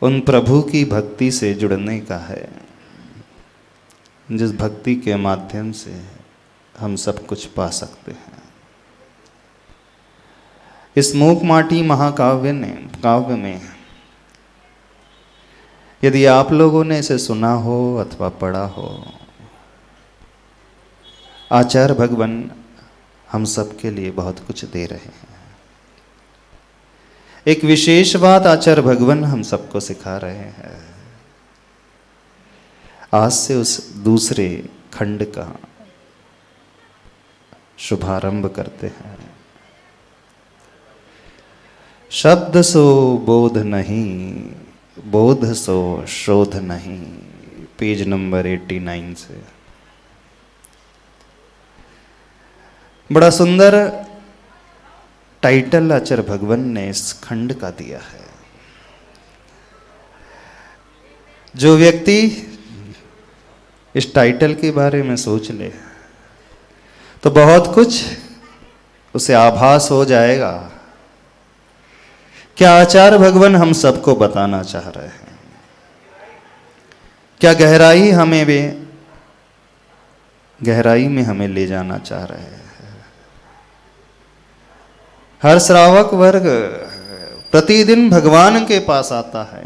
उन प्रभु की भक्ति से जुड़ने का है, जिस भक्ति के माध्यम से हम सब कुछ पा सकते हैं। इस मूक माटी काव्य में यदि आप लोगों ने इसे सुना हो अथवा पढ़ा हो, आचार्य भगवान हम सब के लिए बहुत कुछ दे रहे हैं। एक विशेष बात आचार्य भगवान हम सबको सिखा रहे हैं। आज से उस दूसरे खंड का शुभारंभ करते हैं। शब्द सो बोध नहीं, बोध सो शोध नहीं, पेज नंबर 89 से। बड़ा सुंदर टाइटल आचार्य भगवान ने इस खंड का दिया है। जो व्यक्ति इस टाइटल के बारे में सोच ले तो बहुत कुछ उसे आभास हो जाएगा। क्या आचार्य भगवान हम सबको बताना चाह रहे हैं, क्या गहराई में हमें ले जाना चाह रहे हैं। हर श्रावक वर्ग प्रतिदिन भगवान के पास आता है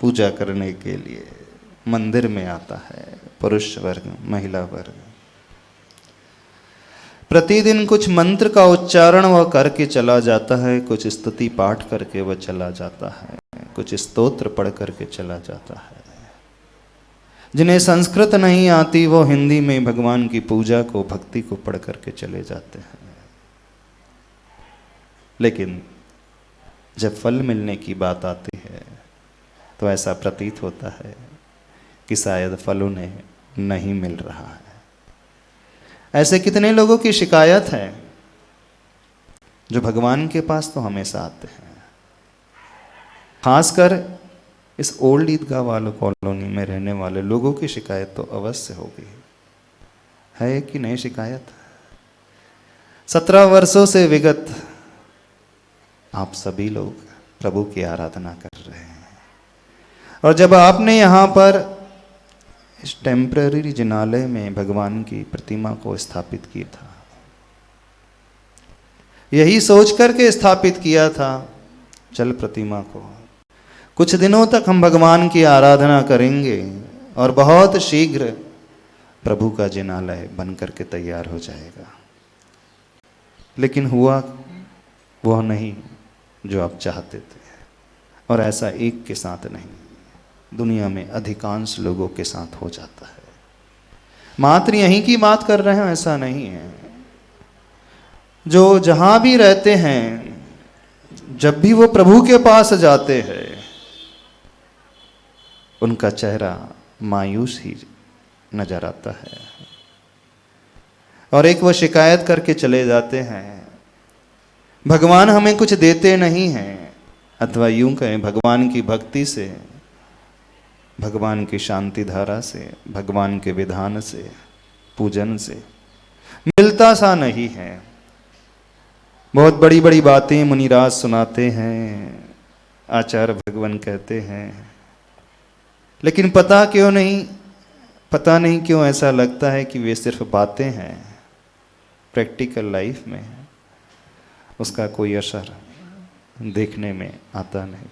पूजा करने के लिए, मंदिर में आता है। पुरुष वर्ग, महिला वर्ग प्रतिदिन कुछ मंत्र का उच्चारण वह करके चला जाता है, कुछ स्तुति पाठ करके वह चला जाता है, कुछ स्तोत्र पढ़ करके चला जाता है। जिन्हें संस्कृत नहीं आती वो हिंदी में भगवान की पूजा को, भक्ति को पढ़ करके चले जाते हैं। लेकिन जब फल मिलने की बात आती है तो ऐसा प्रतीत होता है कि शायद फल उन्हें नहीं मिल रहा है। ऐसे कितने लोगों की शिकायत है जो भगवान के पास तो हमेशा आते हैं। खासकर इस ओल्ड ईदगाह वालों कॉलोनी में रहने वाले लोगों की शिकायत तो अवश्य होगी, है कि नहीं शिकायत। 17 वर्षों से विगत आप सभी लोग प्रभु की आराधना कर रहे हैं, और जब आपने यहाँ पर इस टेम्पररी जिनालय में भगवान की प्रतिमा को स्थापित किया था, यही सोच करके स्थापित किया था जल प्रतिमा को, कुछ दिनों तक हम भगवान की आराधना करेंगे और बहुत शीघ्र प्रभु का जिनालय बन करके तैयार हो जाएगा। लेकिन हुआ वह नहीं जो आप चाहते थे, और ऐसा एक के साथ नहीं, दुनिया में अधिकांश लोगों के साथ हो जाता है। मात्र यहीं की बात कर रहे हैं ऐसा नहीं है। जो जहां भी रहते हैं, जब भी वो प्रभु के पास जाते हैं, उनका चेहरा मायूस ही नजर आता है, और एक वो शिकायत करके चले जाते हैं, भगवान हमें कुछ देते नहीं हैं, अथवा यूं कहें भगवान की भक्ति से, भगवान की शांति धारा से, भगवान के विधान से, पूजन से मिलता सा नहीं है। बहुत बड़ी बड़ी बातें मुनिराज सुनाते हैं, आचार्य भगवान कहते हैं, लेकिन पता नहीं क्यों ऐसा लगता है कि वे सिर्फ बातें हैं, प्रैक्टिकल लाइफ में उसका कोई असर देखने में आता नहीं।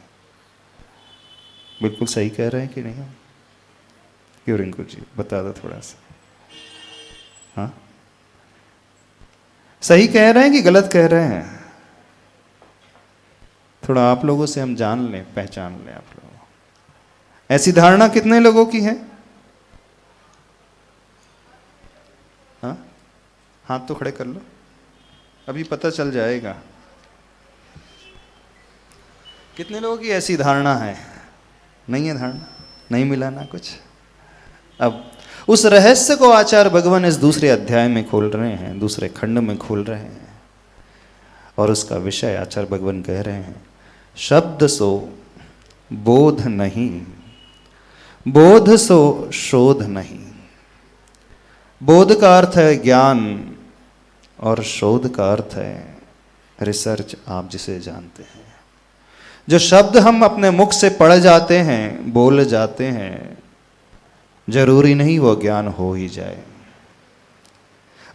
बिल्कुल सही कह रहे हैं कि नहीं? क्यों रिंकू जी बता दो थोड़ा सा। हाँ, सही कह रहे हैं कि गलत कह रहे हैं? थोड़ा आप लोगों से हम जान लें, पहचान लें आप लोग। ऐसी धारणा कितने लोगों की है? हाँ, हाथ तो खड़े कर लो, अभी पता चल जाएगा कितने लोगों की ऐसी धारणा है। नहीं है धारणा, नहीं मिला ना कुछ। अब उस रहस्य को आचार्य भगवान इस दूसरे अध्याय में खोल रहे हैं, दूसरे खंड में खोल रहे हैं, और उसका विषय आचार्य भगवान कह रहे हैं, शब्द सो बोध नहीं, बोध सो शोध नहीं। बोध का अर्थ है ज्ञान, और शोध का अर्थ है रिसर्च, आप जिसे जानते हैं। जो शब्द हम अपने मुख से पढ़ जाते हैं, बोल जाते हैं, जरूरी नहीं वो ज्ञान हो ही जाए।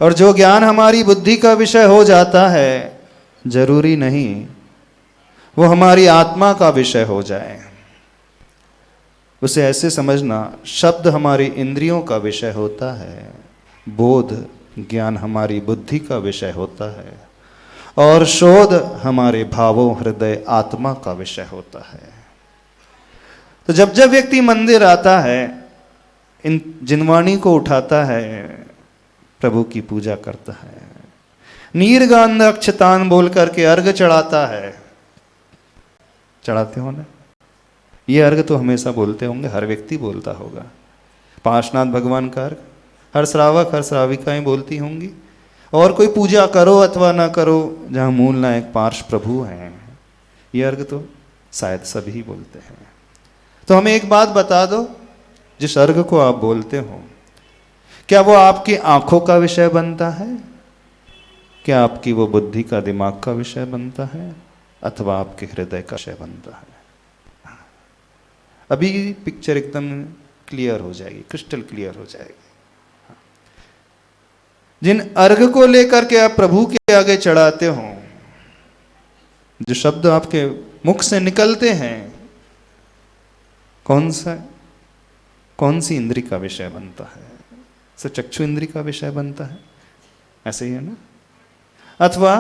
और जो ज्ञान हमारी बुद्धि का विषय हो जाता है, जरूरी नहीं वो हमारी आत्मा का विषय हो जाए। उसे ऐसे समझना, शब्द हमारी इंद्रियों का विषय होता है, बोध ज्ञान हमारी बुद्धि का विषय होता है, और शोध हमारे भावों, हृदय, आत्मा का विषय होता है। तो जब जब व्यक्ति मंदिर आता है, इन जिनवाणी को उठाता है, प्रभु की पूजा करता है, नीरगांध अक्षतान बोल करके अर्घ चढ़ाता है, चढ़ाते हो ना? ये अर्घ तो हमेशा बोलते होंगे, हर व्यक्ति बोलता होगा। पार्श्वनाथ भगवान का अर्घ हर श्रावक, हर श्राविकाएं बोलती होंगी। और कोई पूजा करो अथवा ना करो, जहाँ मूल नायक पार्श्व प्रभु हैं, ये अर्घ तो शायद सभी बोलते हैं। तो हमें एक बात बता दो, जिस अर्घ को आप बोलते हो, क्या वो आपकी आंखों का विषय बनता है? क्या आपकी वो बुद्धि का, दिमाग का विषय बनता है? अथवा आपके हृदय का विषय बनता है? अभी पिक्चर एकदम क्लियर हो जाएगी, क्रिस्टल क्लियर हो जाएगी। जिन अर्घ को लेकर के आप प्रभु के आगे चढ़ाते हो, जो शब्द आपके मुख से निकलते हैं, कौन सी इंद्री का विषय बनता है? सो चक्षु इंद्री का विषय बनता है, ऐसे ही है ना? अथवा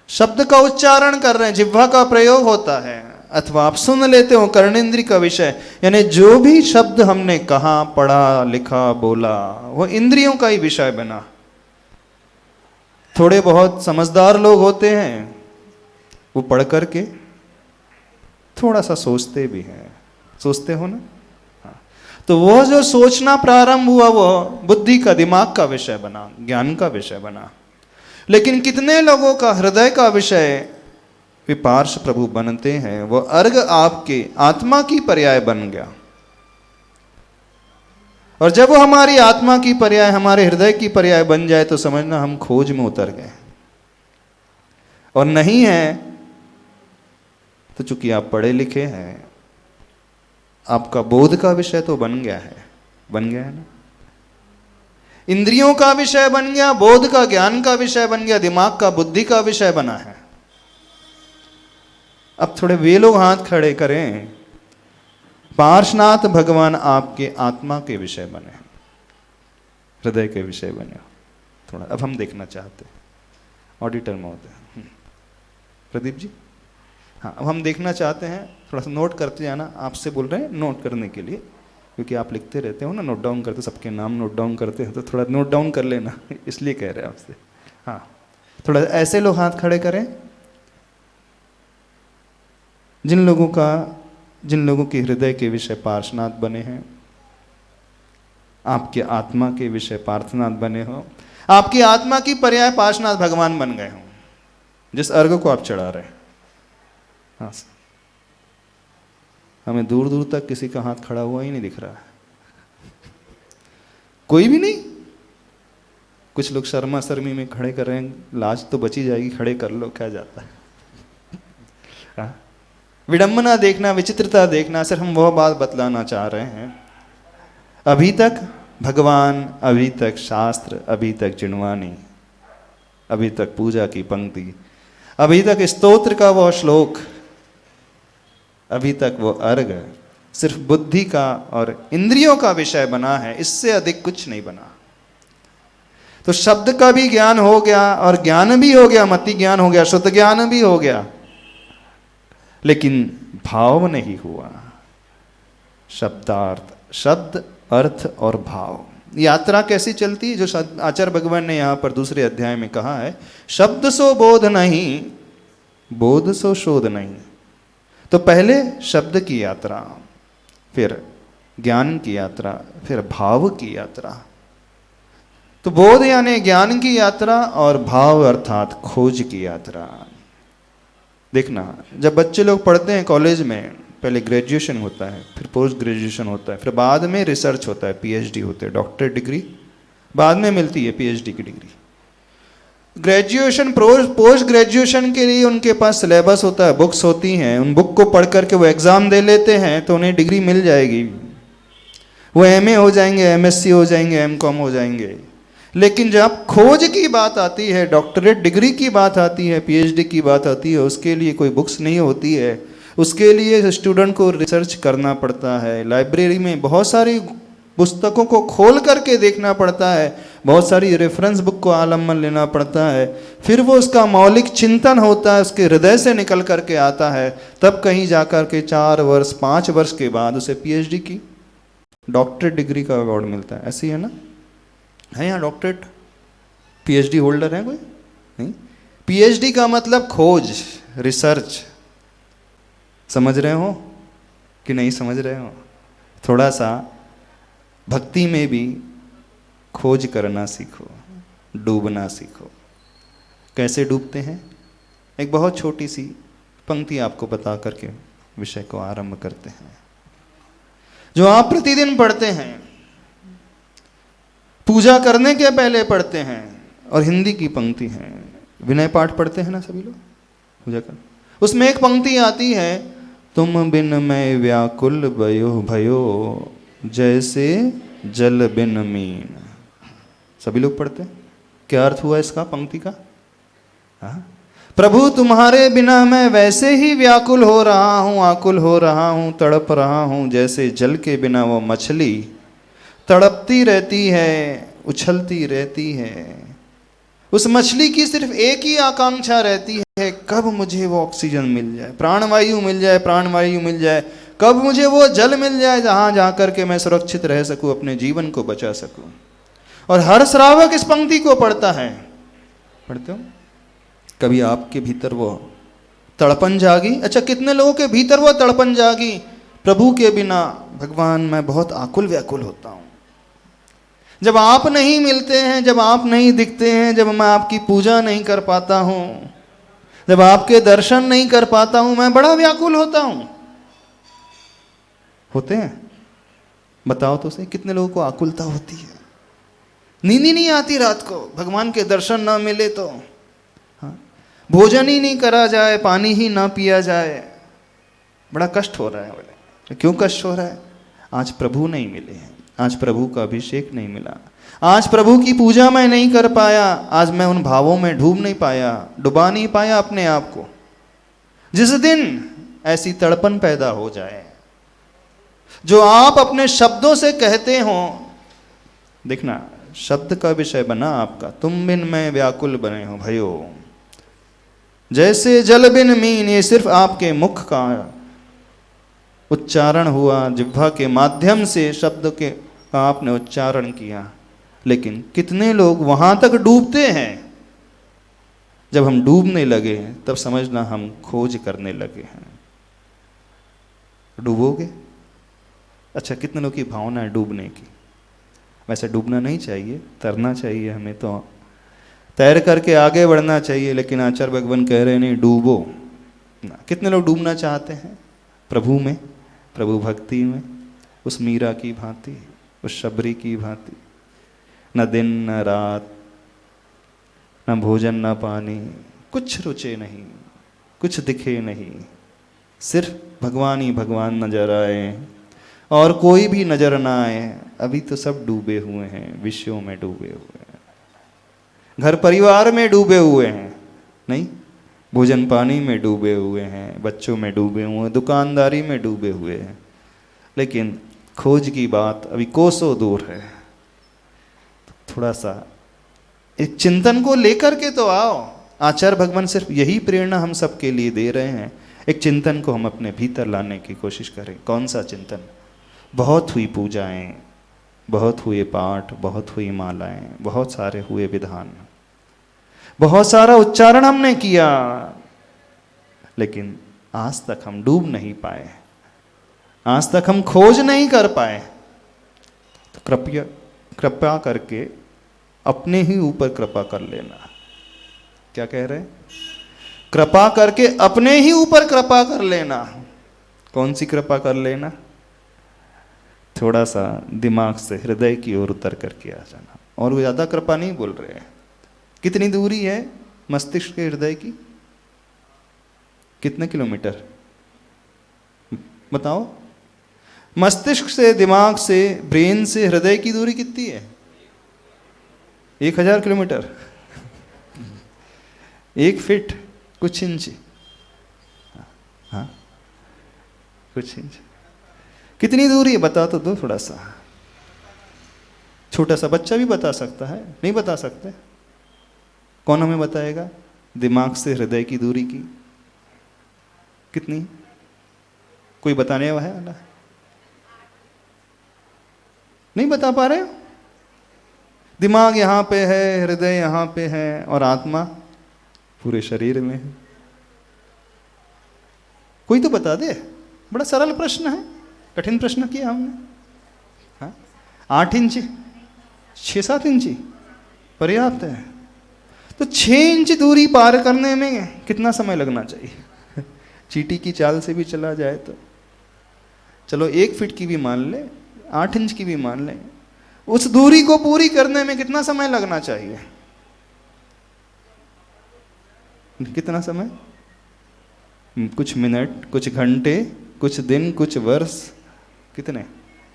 शब्द का उच्चारण कर रहे हैं, जिह्वा का प्रयोग होता है, अथवा आप सुन लेते हो, कर्णेंद्री का विषय। यानी जो भी शब्द हमने कहा, पढ़ा, लिखा, बोला, वो इंद्रियों का ही विषय बना। थोड़े बहुत समझदार लोग होते हैं, वो पढ़ करके थोड़ा सा सोचते भी हैं, सोचते हो ना? हाँ। तो वो जो सोचना प्रारंभ हुआ, वो बुद्धि का, दिमाग का विषय बना, ज्ञान का विषय बना। लेकिन कितने लोगों का हृदय का विषय वे पार्श्व प्रभु बनते हैं, वो अर्घ आपके आत्मा की पर्याय बन गया। और जब वो हमारी आत्मा की पर्याय, हमारे हृदय की पर्याय बन जाए, तो समझना हम खोज में उतर गए। और नहीं है तो चूंकि आप पढ़े लिखे हैं, आपका बोध का विषय तो बन गया है ना? इंद्रियों का विषय बन गया, बोध का, ज्ञान का विषय बन गया, दिमाग का, बुद्धि का विषय बना है। अब थोड़े वे लोग हाथ खड़े करें, पार्श्वनाथ भगवान आपके आत्मा के विषय बने, हृदय के विषय बने। थोड़ा अब हम देखना चाहते हैं, ऑडिटर महोदय, प्रदीप जी, हाँ, अब हम देखना चाहते हैं। थोड़ा सा नोट करते जाना, आपसे बोल रहे हैं नोट करने के लिए, क्योंकि आप लिखते रहते हो ना, नोट डाउन करते, सबके नाम नोट डाउन करते हैं, तो थोड़ा नोट डाउन कर लेना, इसलिए कह रहे हैं आपसे। हाँ, थोड़ा ऐसे लोग हाथ खड़े करें जिन लोगों के हृदय के विषय पार्श्वनाथ बने हैं, आपके आत्मा के विषय पार्थनाथ बने हो, आपकी आत्मा की पर्याय पार्श्वनाथ भगवान बन गए हो, जिस अर्घ को आप चढ़ा रहे हैं। हाँ, हमें दूर दूर तक किसी का हाथ खड़ा हुआ ही नहीं दिख रहा है, कोई भी नहीं। कुछ लोग शर्मा शर्मी में खड़े कर रहे हैं, लाज तो बची जाएगी, खड़े कर लो, क्या जाता है। हाँ? विडंबना देखना, विचित्रता देखना, सिर्फ हम वह बात बतलाना चाह रहे हैं। अभी तक भगवान, अभी तक शास्त्र, अभी तक जिनवाणी, अभी तक पूजा की पंक्ति, अभी तक स्तोत्र का वह श्लोक, अभी तक वो अर्घ सिर्फ बुद्धि का और इंद्रियों का विषय बना है, इससे अधिक कुछ नहीं बना। तो शब्द का भी ज्ञान हो गया, और ज्ञान भी हो गया, मति ज्ञान हो गया, शुद्ध ज्ञान भी हो गया, लेकिन भाव नहीं हुआ। शब्दार्थ, शब्द, अर्थ और भाव, यात्रा कैसी चलती है, जो आचार्य भगवान ने यहाँ पर दूसरे अध्याय में कहा है, शब्द सो बोध नहीं, बोध सो शोध नहीं। तो पहले शब्द की यात्रा, फिर ज्ञान की यात्रा, फिर भाव की यात्रा। तो बोध यानी ज्ञान की यात्रा, और भाव अर्थात खोज की यात्रा। देखना, जब बच्चे लोग पढ़ते हैं कॉलेज में, पहले ग्रेजुएशन होता है, फिर पोस्ट ग्रेजुएशन होता है, फिर बाद में रिसर्च होता है, पीएचडी होते हैं, डॉक्टरेट डिग्री बाद में मिलती है, पीएचडी की डिग्री। ग्रेजुएशन पोस्ट ग्रेजुएशन के लिए उनके पास सिलेबस होता है, बुक्स होती हैं, उन बुक को पढ़ करके वो एग्ज़ाम दे लेते हैं तो उन्हें डिग्री मिल जाएगी, वो एमए हो जाएंगे, एमएससी हो जाएंगे, एमकॉम हो जाएंगे। लेकिन जब खोज की बात आती है, डॉक्टरेट डिग्री की बात आती है, पीएचडी की बात आती है, उसके लिए कोई बुक्स नहीं होती है, उसके लिए स्टूडेंट को रिसर्च करना पड़ता है, लाइब्रेरी में बहुत सारी पुस्तकों को खोल करके देखना पड़ता है, बहुत सारी रेफरेंस बुक को आलम्बन लेना पड़ता है, फिर वो उसका मौलिक चिंतन होता है, उसके हृदय से निकल करके आता है, तब कहीं जाकर के 4 वर्ष 5 वर्ष के बाद उसे पीएचडी की डॉक्टरेट डिग्री का अवार्ड मिलता है। ऐसी है ना, है यहाँ डॉक्टरेट पीएचडी होल्डर है कोई? नहीं। पीएचडी का मतलब खोज, रिसर्च। समझ रहे हो कि नहीं समझ रहे हो? थोड़ा सा भक्ति में भी खोज करना सीखो, डूबना सीखो। कैसे डूबते हैं? एक बहुत छोटी सी पंक्ति आपको बता करके विषय को आरंभ करते हैं, जो आप प्रतिदिन पढ़ते हैं, पूजा करने के पहले पढ़ते हैं, और हिंदी की पंक्ति है, विनय पाठ पढ़ते हैं ना सभी लोग पूजा कर, उसमें एक पंक्ति आती है, तुम बिन मैं व्याकुल भयो जैसे जल बिन मीन। सभी लोग पढ़ते हैं। क्या अर्थ हुआ इसका पंक्ति का? हाँ, प्रभु तुम्हारे बिना मैं वैसे ही व्याकुल हो रहा हूँ, आकुल हो रहा हूँ, तड़प रहा हूँ, जैसे जल के बिना वो मछली तड़पती रहती है, उछलती रहती है। उस मछली की सिर्फ एक ही आकांक्षा रहती है, कब मुझे वो ऑक्सीजन मिल जाए, प्राणवायु मिल जाए, प्राणवायु मिल जाए, कब मुझे वो जल मिल जाए जहाँ जा कर के मैं सुरक्षित रह सकूँ, अपने जीवन को बचा सकूँ। और हर श्रावक इस पंक्ति को पढ़ता है। पढ़ते हो? कभी आपके भीतर वो तड़पन जागी? अच्छा, कितने लोगों के भीतर वो तड़पन जागी, प्रभु के बिना भगवान मैं बहुत आकुल व्याकुल होता हूँ, जब आप नहीं मिलते हैं, जब आप नहीं दिखते हैं, जब मैं आपकी पूजा नहीं कर पाता हूँ, जब आपके दर्शन नहीं कर पाता हूँ, मैं बड़ा व्याकुल होता हूँ। होते हैं? बताओ तो सही, कितने लोगों को आकुलता होती है, नींद ही नहीं आती रात को, भगवान के दर्शन ना मिले तो, हाँ, भोजन ही नहीं करा जाए, पानी ही ना पिया जाए, बड़ा कष्ट हो रहा है। बोले क्यों कष्ट हो रहा है? आज प्रभु नहीं मिले हैं, आज प्रभु का अभिषेक नहीं मिला, आज प्रभु की पूजा मैं नहीं कर पाया, आज मैं उन भावों में डूब नहीं पाया, डुबा नहीं पाया अपने आप को। जिस दिन ऐसी तड़पन पैदा हो जाए, जो आप अपने शब्दों से कहते हो, देखना शब्द का विषय बना आपका, तुम बिन मैं व्याकुल बने हो भयो जैसे जल बिन मीन। ये सिर्फ आपके मुख का उच्चारण हुआ, जिह्वा के माध्यम से शब्द के का आपने उच्चारण किया, लेकिन कितने लोग वहां तक डूबते हैं। जब हम डूबने लगे तब समझना हम खोज करने लगे हैं। डूबोगे? अच्छा, कितने लोग की भावना है डूबने की? वैसे डूबना नहीं चाहिए, तरना चाहिए, हमें तो तैर करके आगे बढ़ना चाहिए, लेकिन आचार्य भगवान कह रहे नहीं डूबो ना। कितने लोग डूबना चाहते हैं प्रभु में, प्रभु भक्ति में, उस मीरा की भांति, उस शबरी की भांति, न दिन न रात, न भोजन न पानी, कुछ रुचे नहीं, कुछ दिखे नहीं, सिर्फ भगवान ही भगवान नजर आए और कोई भी नजर ना आए। अभी तो सब डूबे हुए हैं, विषयों में डूबे हुए हैं, घर परिवार में डूबे हुए हैं, नहीं, भोजन पानी में डूबे हुए हैं, बच्चों में डूबे हुए हैं, दुकानदारी में डूबे हुए हैं, लेकिन खोज की बात अभी कोसों दूर है। थोड़ा सा एक चिंतन को लेकर के तो आओ। आचार्य भगवान सिर्फ यही प्रेरणा हम सबके लिए दे रहे हैं, एक चिंतन को हम अपने भीतर लाने की कोशिश करें। कौन सा चिंतन? बहुत हुई पूजाएं, बहुत हुए पाठ, बहुत हुई मालाएं, बहुत सारे हुए विधान, बहुत सारा उच्चारण हमने किया, लेकिन आज तक हम डूब नहीं पाए, आज तक हम खोज नहीं कर पाए। तो कृपया करके अपने ही ऊपर कृपा कर लेना। क्या कह रहे? कृपा करके अपने ही ऊपर कृपा कर लेना। कौन सी कृपा कर लेना? थोड़ा सा दिमाग से हृदय की ओर उतर करके आ जाना। और वो ज़्यादा कृपा नहीं बोल रहे हैं, कितनी दूरी है मस्तिष्क के हृदय की? कितने किलोमीटर बताओ? मस्तिष्क से, दिमाग से, ब्रेन से हृदय की दूरी कितनी है? 1000 किलोमीटर। 1 फीट कुछ इंच। हाँ, कुछ इंच। कितनी दूरी है बता तो दो थोड़ा सा। छोटा सा बच्चा भी बता सकता है, नहीं बता सकते? कौन हमें बताएगा दिमाग से हृदय की दूरी की कितनी? कोई बताने वाला नहीं बता पा रहे हो? दिमाग यहां पे है, हृदय यहां पे है और आत्मा पूरे शरीर में है। कोई तो बता दे। बड़ा सरल प्रश्न है, कठिन प्रश्न किया हमने। हाँ? 8 इंच, 6-7 इंची पर्याप्त है। तो 6 इंच दूरी पार करने में कितना समय लगना चाहिए? चींटी की चाल से भी चला जाए तो चलो 1 फीट की भी मान ले, 8 इंच की भी मान ले, उस दूरी को पूरी करने में कितना समय लगना चाहिए? कितना समय? कुछ मिनट, कुछ घंटे, कुछ दिन, कुछ वर्ष, कितने?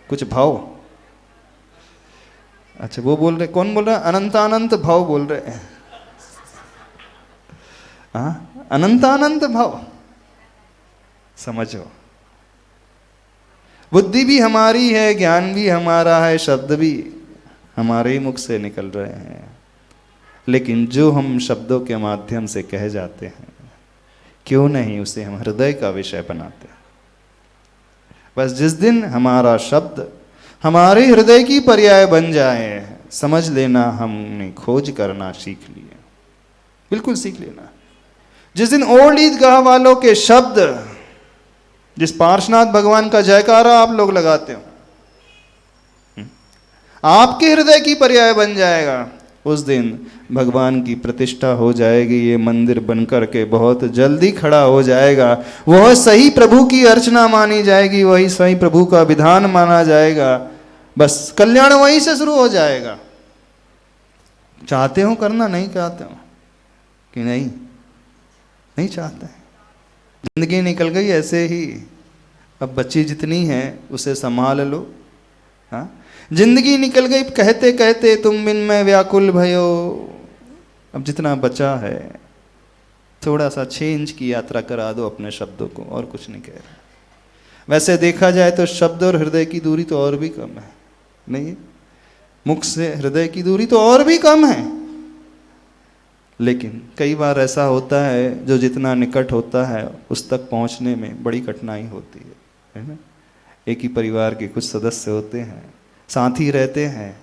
कुछ भाव। अच्छा वो बोल रहे, कौन बोल रहा है? अनंतानंत भाव बोल रहे हैं। हाँ, अनंतानंत भाव। समझो, बुद्धि भी हमारी है, ज्ञान भी हमारा है, शब्द भी हमारे ही मुख से निकल रहे हैं, लेकिन जो हम शब्दों के माध्यम से कहे जाते हैं, क्यों नहीं उसे हम हृदय का विषय बनाते हैं? बस जिस दिन हमारा शब्द हमारे हृदय की पर्याय बन जाए, समझ लेना हमने खोज करना सीख लिया। बिल्कुल सीख लेना। जिस दिन ओल्ड ईदगाह वालों के शब्द, जिस पार्श्वनाथ भगवान का जयकारा आप लोग लगाते हो, आपके हृदय की पर्याय बन जाएगा, उस दिन भगवान की प्रतिष्ठा हो जाएगी। ये मंदिर बनकर के बहुत जल्दी खड़ा हो जाएगा। वह सही प्रभु की अर्चना मानी जाएगी, वही सही प्रभु का विधान माना जाएगा। बस कल्याण वहीं से शुरू हो जाएगा। चाहते हो करना? नहीं चाहते हो कि नहीं? नहीं चाहते। जिंदगी निकल गई ऐसे ही। अब बच्ची जितनी है उसे संभाल लो। हाँ, जिंदगी निकल गई कहते कहते तुम बिन मैं व्याकुल भयो। अब जितना बचा है थोड़ा सा 6 इंच की यात्रा करा दो अपने शब्दों को, और कुछ नहीं कह रहा। वैसे देखा जाए तो शब्द और हृदय की दूरी तो और भी कम है, नहीं? मुख से हृदय की दूरी तो और भी कम है, लेकिन कई बार ऐसा होता है जो जितना निकट होता है उस तक पहुंचने में बड़ी कठिनाई होती है ना? एक ही परिवार के कुछ सदस्य होते हैं, साथ ही रहते हैं,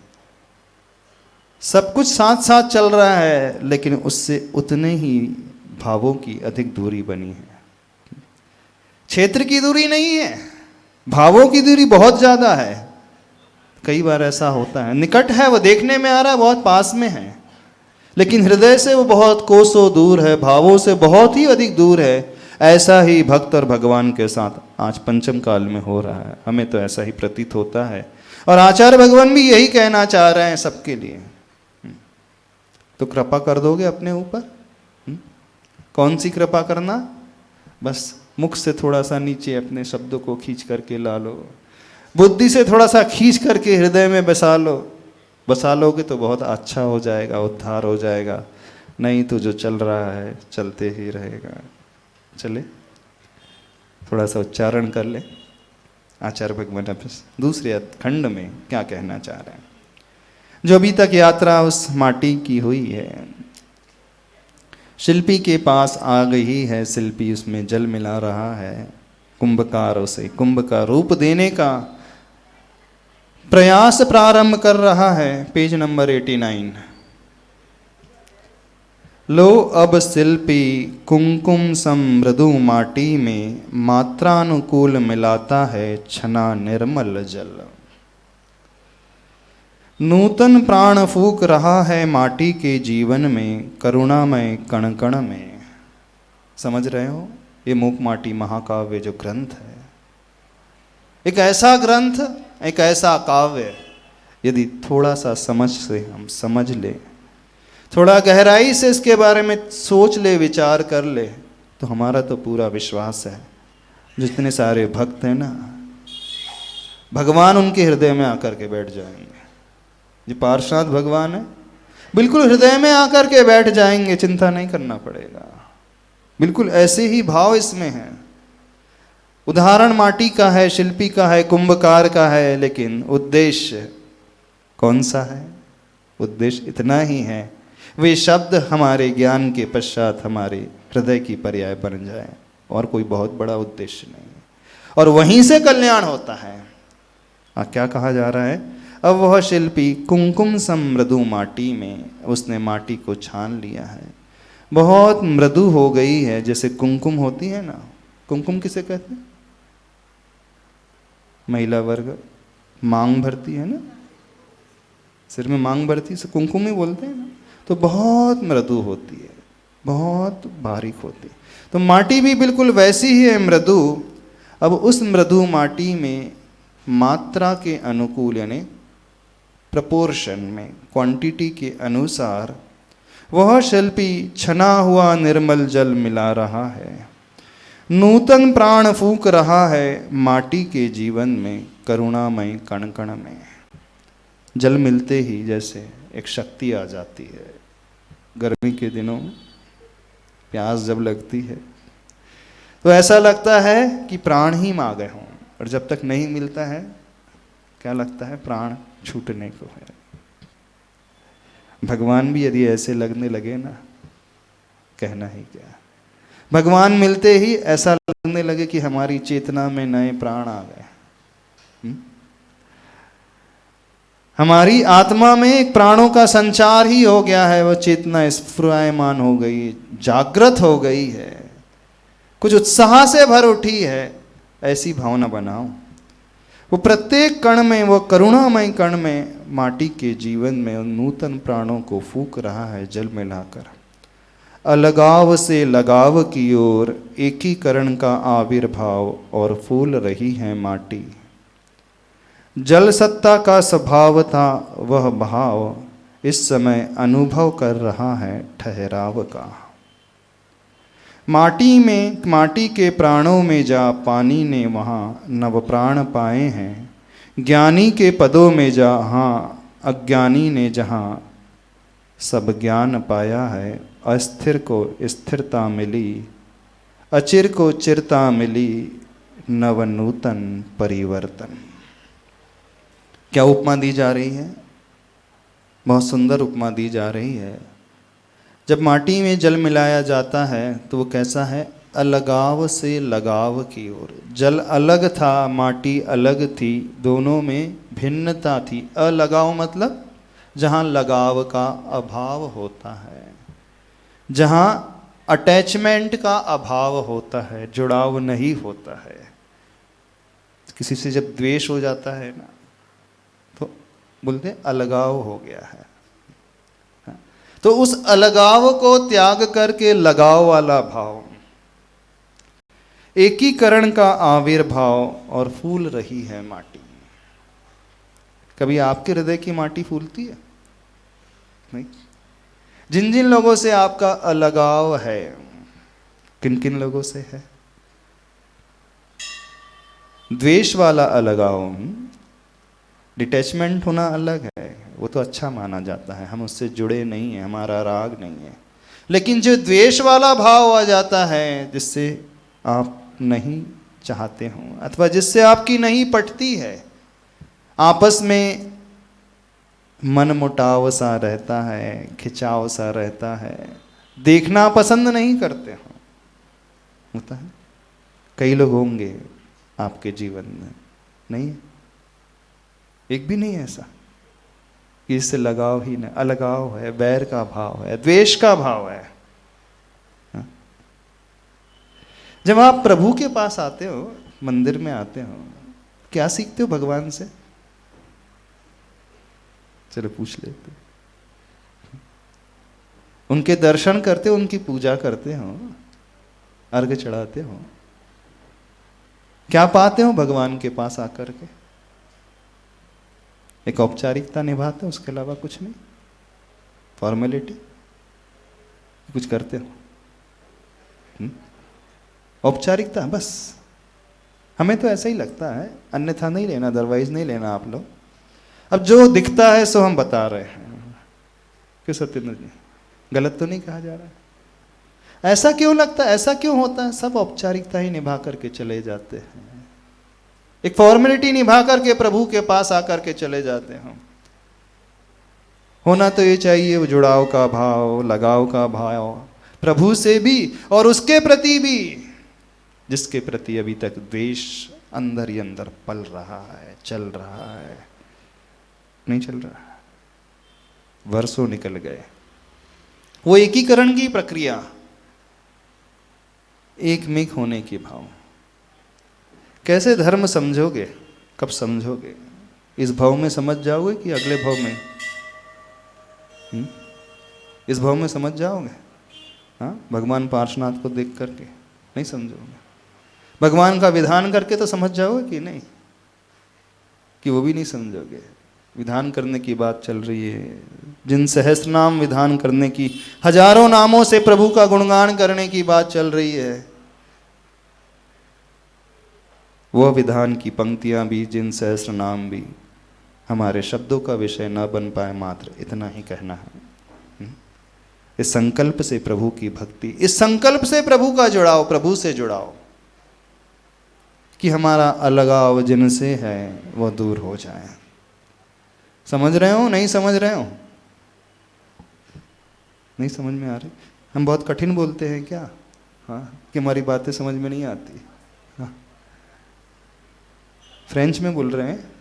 सब कुछ साथ साथ चल रहा है, लेकिन उससे उतने ही भावों की अधिक दूरी बनी है। क्षेत्र की दूरी नहीं है, भावों की दूरी बहुत ज्यादा है। कई बार ऐसा होता है, निकट है, वो देखने में आ रहा है बहुत पास में है, लेकिन हृदय से वो बहुत कोसों दूर है, भावों से बहुत ही अधिक दूर है। ऐसा ही भक्त और भगवान के साथ आज पंचम काल में हो रहा है। हमें तो ऐसा ही प्रतीत होता है, और आचार्य भगवान भी यही कहना चाह रहे हैं सबके लिए। तो कृपा कर दोगे अपने ऊपर? कौन सी कृपा करना? बस मुख से थोड़ा सा नीचे अपने शब्दों को खींच करके ला लो, बुद्धि से थोड़ा सा खींच करके हृदय में बसा लो। बसा लोगे तो बहुत अच्छा हो जाएगा, उद्धार हो जाएगा। नहीं तो जो चल रहा है चलते ही रहेगा। चले थोड़ा सा उच्चारण कर ले। आचार्य भगवान दूसरे खंड में क्या कहना चाह रहे हैं? जो अभी तक यात्रा उस माटी की हुई है, शिल्पी के पास आ गई है, शिल्पी उसमें जल मिला रहा है, कुंभकार उसे कुंभ का रूप देने का प्रयास प्रारंभ कर रहा है। Page number 89। लो अब शिल्पी कुंकुम सम मृदु माटी में मात्रानुकूल मिलाता है छना निर्मल जल। नूतन प्राण फूक रहा है माटी के जीवन में, करुणामय कण कण में। समझ रहे हो? ये मूक माटी महाकाव्य जो ग्रंथ है, एक ऐसा ग्रंथ, एक ऐसा काव्य, यदि थोड़ा सा समझ से हम समझ ले, थोड़ा गहराई से इसके बारे में सोच ले, विचार कर ले, तो हमारा तो पूरा विश्वास है जितने सारे भक्त हैं ना, भगवान उनके हृदय में आकर के बैठ जाएंगे। ये पार्षद भगवान है, बिल्कुल हृदय में आकर के बैठ जाएंगे, चिंता नहीं करना पड़ेगा। बिल्कुल ऐसे ही भाव इसमें है। उदाहरण माटी का है, शिल्पी का है, कुंभकार का है, लेकिन उद्देश्य कौन सा है? उद्देश्य इतना ही है, वे शब्द हमारे ज्ञान के पश्चात हमारे हृदय की पर्याय बन जाए, और कोई बहुत बड़ा उद्देश्य नहीं है। और वहीं से कल्याण होता है। क्या कहा जा रहा है? अब वह शिल्पी कुमकुम सम मृदु माटी में, उसने माटी को छान लिया है, बहुत मृदु हो गई है। जैसे कुमकुम होती है ना, कुमकुम किसे कहते हैं? महिला वर्ग मांग भरती है ना, सिर में मांग भरती है, कुमकुम ही बोलते हैं ना। तो बहुत मृदु होती है, बहुत बारीक होती है। तो माटी भी बिल्कुल वैसी ही है, मृदु। अब उस मृदु माटी में मात्रा के अनुकूल, यानी प्रपोर्शन में, क्वांटिटी के अनुसार वह शिल्पी छना हुआ निर्मल जल मिला रहा है, नूतन प्राण फूंक रहा है माटी के जीवन में, करुणामय कण कण में। जल मिलते ही जैसे एक शक्ति आ जाती है। गर्मी के दिनों में प्यास जब लगती है तो ऐसा लगता है कि प्राण ही मांग गए हों, और जब तक नहीं मिलता है क्या लगता है? प्राण छूटने को है। भगवान भी यदि ऐसे लगने लगे ना, कहना ही क्या। भगवान मिलते ही ऐसा लगने लगे कि हमारी चेतना में नए प्राण आ गए, हमारी आत्मा में एक प्राणों का संचार ही हो गया है। वह चेतना स्फुरायमान हो गई, जागृत हो गई है, कुछ उत्साह से भर उठी है। ऐसी भावना बनाओ। वो प्रत्येक कण में, वो करुणामय कण में, माटी के जीवन में उन नूतन प्राणों को फूंक रहा है जल मिलाकर। अलगाव से लगाव की ओर एकीकरण का आविर्भाव और फूल रही है माटी। जल सत्ता का स्वभाव था वह भाव, इस समय अनुभव कर रहा है ठहराव का। माटी में, माटी के प्राणों में जा पानी ने वहाँ नव प्राण पाए हैं। ज्ञानी के पदों में जहाँ अज्ञानी ने जहाँ सब ज्ञान पाया है। अस्थिर को स्थिरता मिली, अचिर को चिरता मिली, नव नूतन परिवर्तन। क्या उपमा दी जा रही है? बहुत सुंदर उपमा दी जा रही है। जब माटी में जल मिलाया जाता है तो वो कैसा है? अलगाव से लगाव की ओर। जल अलग था, माटी अलग थी, दोनों में भिन्नता थी। अलगाव मतलब जहाँ लगाव का अभाव होता है, जहाँ अटैचमेंट का अभाव होता है, जुड़ाव नहीं होता है। किसी से जब द्वेष हो जाता है ना, तो बोलते अलगाव हो गया है। तो उस अलगाव को त्याग करके लगाव वाला भाव, एकीकरण का आविर्भाव, और फूल रही है माटी। कभी आपके हृदय की माटी फूलती है? नहीं। जिन जिन लोगों से आपका अलगाव है, किन किन लोगों से है? द्वेष वाला अलगाव, डिटैचमेंट होना अलग है, वो तो अच्छा माना जाता है, हम उससे जुड़े नहीं हैं, हमारा राग नहीं है। लेकिन जो द्वेष वाला भाव आ जाता है, जिससे आप नहीं चाहते हो अथवा जिससे आपकी नहीं पटती है, आपस में मन मुटाव सा रहता है, खिंचाव सा रहता है, देखना पसंद नहीं करते हो, होता है। कई लोग होंगे आपके जीवन में, नहीं है? एक भी नहीं है ऐसा कि इससे लगाव ही नहीं, अलगाव है, बैर का भाव है, द्वेष का भाव है। जब आप प्रभु के पास आते हो, मंदिर में आते हो, क्या सीखते हो भगवान से? चलो पूछ लेते। उनके दर्शन करते हो, उनकी पूजा करते हो, अर्घ चढ़ाते हो, क्या पाते हो भगवान के पास आकर के? एक औपचारिकता निभाते हो, उसके अलावा कुछ नहीं, फॉर्मेलिटी। कुछ करते हो? औपचारिकता बस। हमें तो ऐसा ही लगता है, अन्यथा नहीं लेना, अदरवाइज नहीं लेना आप लोग। अब जो दिखता है सो हम बता रहे हैं। क्यों सत्येंद्र जी, गलत तो नहीं कहा जा रहा है? ऐसा क्यों लगता है, ऐसा क्यों होता है? सब औपचारिकता ही निभा करके चले जाते हैं, एक फॉर्मेलिटी निभा करके प्रभु के पास आकर के चले जाते हैं। होना तो ये चाहिए वो जुड़ाव का भाव, लगाव का भाव प्रभु से भी और उसके प्रति भी, जिसके प्रति अभी तक द्वेष अंदर ही अंदर पल रहा है, चल रहा है। नहीं चल रहा है, वर्षों निकल गए। वो एकीकरण की प्रक्रिया, एक मिक होने की भाव। कैसे धर्म समझोगे, कब समझोगे? इस भाव में समझ जाओगे कि अगले भाव में? इस भाव में समझ जाओगे? हाँ, भगवान पार्श्वनाथ को देख करके नहीं समझोगे। भगवान का विधान करके तो समझ जाओगे कि नहीं? कि वो भी नहीं समझोगे। विधान करने की बात चल रही है, जिन सहस्त्र नाम विधान करने की, हजारों नामों से प्रभु का गुणगान करने की बात चल रही है। वह विधान की पंक्तियां भी, जिन सहस्त्र नाम भी हमारे शब्दों का विषय न बन पाए, मात्र इतना ही कहना है। इस संकल्प से प्रभु की भक्ति, इस संकल्प से प्रभु का जुड़ाव, प्रभु से जुड़ाव, कि हमारा अलगाव जिनसे है वह दूर हो जाए। समझ रहे हो? नहीं समझ रहे हो? नहीं समझ में आ रही? हम बहुत कठिन बोलते हैं क्या? हाँ, कि हमारी बातें समझ में नहीं आती। हाँ, फ्रेंच में बोल रहे हैं?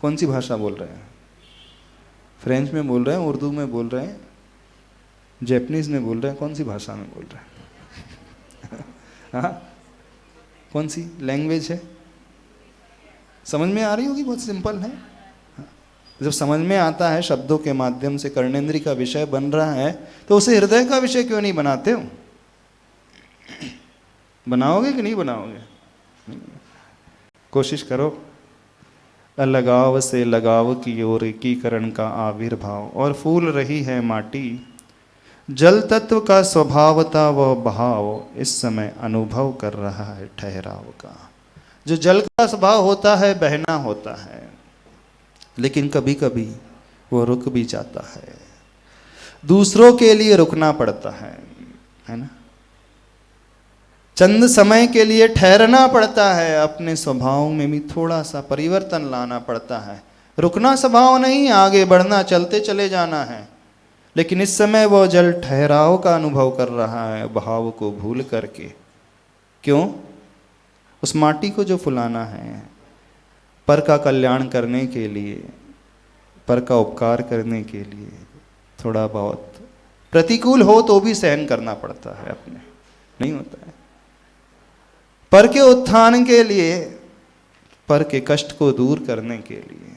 कौन सी भाषा बोल रहे हैं? फ्रेंच में बोल रहे हैं, उर्दू में बोल रहे हैं, जैपनीज में बोल रहे हैं, कौन सी भाषा में बोल रहे हैं? हाँ, कौन सी लैंग्वेज है? समझ में आ रही होगी, बहुत सिंपल है। जब समझ में आता है, शब्दों के माध्यम से कर्णेंद्री का विषय बन रहा है, तो उसे हृदय का विषय क्यों नहीं बनाते हो? बनाओगे कि नहीं बनाओगे? कोशिश करो। अलगाव से लगाव की ओर एकीकरण का आविर्भाव, और फूल रही है माटी। जल तत्व का स्वभावता व भाव इस समय अनुभव कर रहा है ठहराव का। जो जल का स्वभाव होता है, बहना होता है, लेकिन कभी कभी वो रुक भी जाता है, दूसरों के लिए रुकना पड़ता है ना? चंद समय के लिए ठहरना पड़ता है, अपने स्वभाव में भी थोड़ा सा परिवर्तन लाना पड़ता है। रुकना स्वभाव नहीं, आगे बढ़ना, चलते चले जाना है। लेकिन इस समय वो जल ठहराव का अनुभव कर रहा है, भाव को भूल करके। क्यों? उस माटी को जो फुलाना है, पर का कल्याण करने के लिए, पर का उपकार करने के लिए, थोड़ा बहुत प्रतिकूल हो तो भी सहन करना पड़ता है अपने, नहीं होता है। पर के उत्थान के लिए, पर के कष्ट को दूर करने के लिए,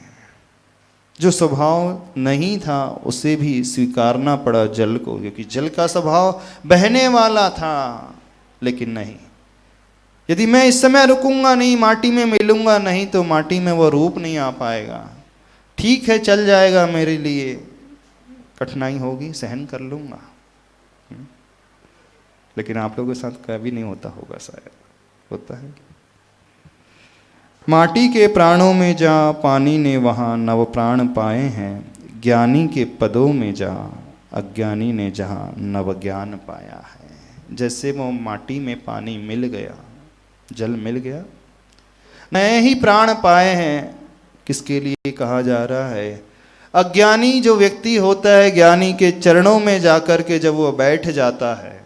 जो स्वभाव नहीं था उसे भी स्वीकारना पड़ा जल को, क्योंकि जल का स्वभाव बहने वाला था। लेकिन नहीं, यदि मैं इस समय रुकूंगा नहीं, माटी में मिलूंगा नहीं, तो माटी में वो रूप नहीं आ पाएगा। ठीक है, चल जाएगा, मेरे लिए कठिनाई होगी, सहन कर लूंगा। लेकिन आप लोगों के साथ कभी नहीं होता होगा, शायद होता है। माटी के प्राणों में जा पानी ने वहाँ नव प्राण पाए हैं। ज्ञानी के पदों में जा अज्ञानी ने जहाँ नव ज्ञान पाया है। जैसे वो माटी में पानी मिल गया, जल मिल गया, नए ही प्राण पाए हैं। किसके लिए कहा जा रहा है? अज्ञानी जो व्यक्ति होता है, ज्ञानी के चरणों में जाकर के जब वो बैठ जाता है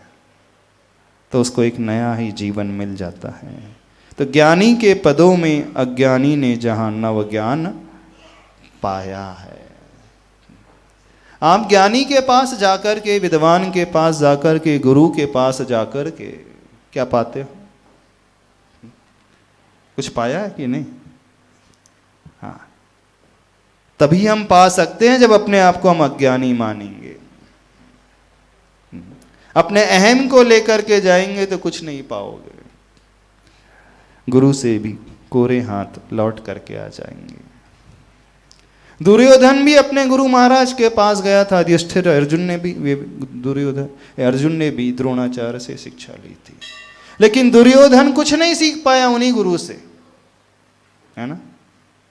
तो उसको एक नया ही जीवन मिल जाता है। तो ज्ञानी के पदों में अज्ञानी ने जहां नव ज्ञान पाया है। आप ज्ञानी के पास जाकर के, विद्वान के पास जाकर के, गुरु के पास जाकर के क्या पाते हो? कुछ पाया है कि नहीं? हाँ, तभी हम पा सकते हैं जब अपने आप को हम अज्ञानी मानेंगे। अपने अहम को लेकर के जाएंगे तो कुछ नहीं पाओगे। गुरु से भी कोरे हाथ लौट करके आ जाएंगे। दुर्योधन भी अपने गुरु महाराज के पास गया था, युधिष्ठिर अर्जुन ने भी, दुर्योधन अर्जुन ने भी द्रोणाचार्य से शिक्षा ली थी, लेकिन दुर्योधन कुछ नहीं सीख पाया उन्हीं गुरु से, है ना,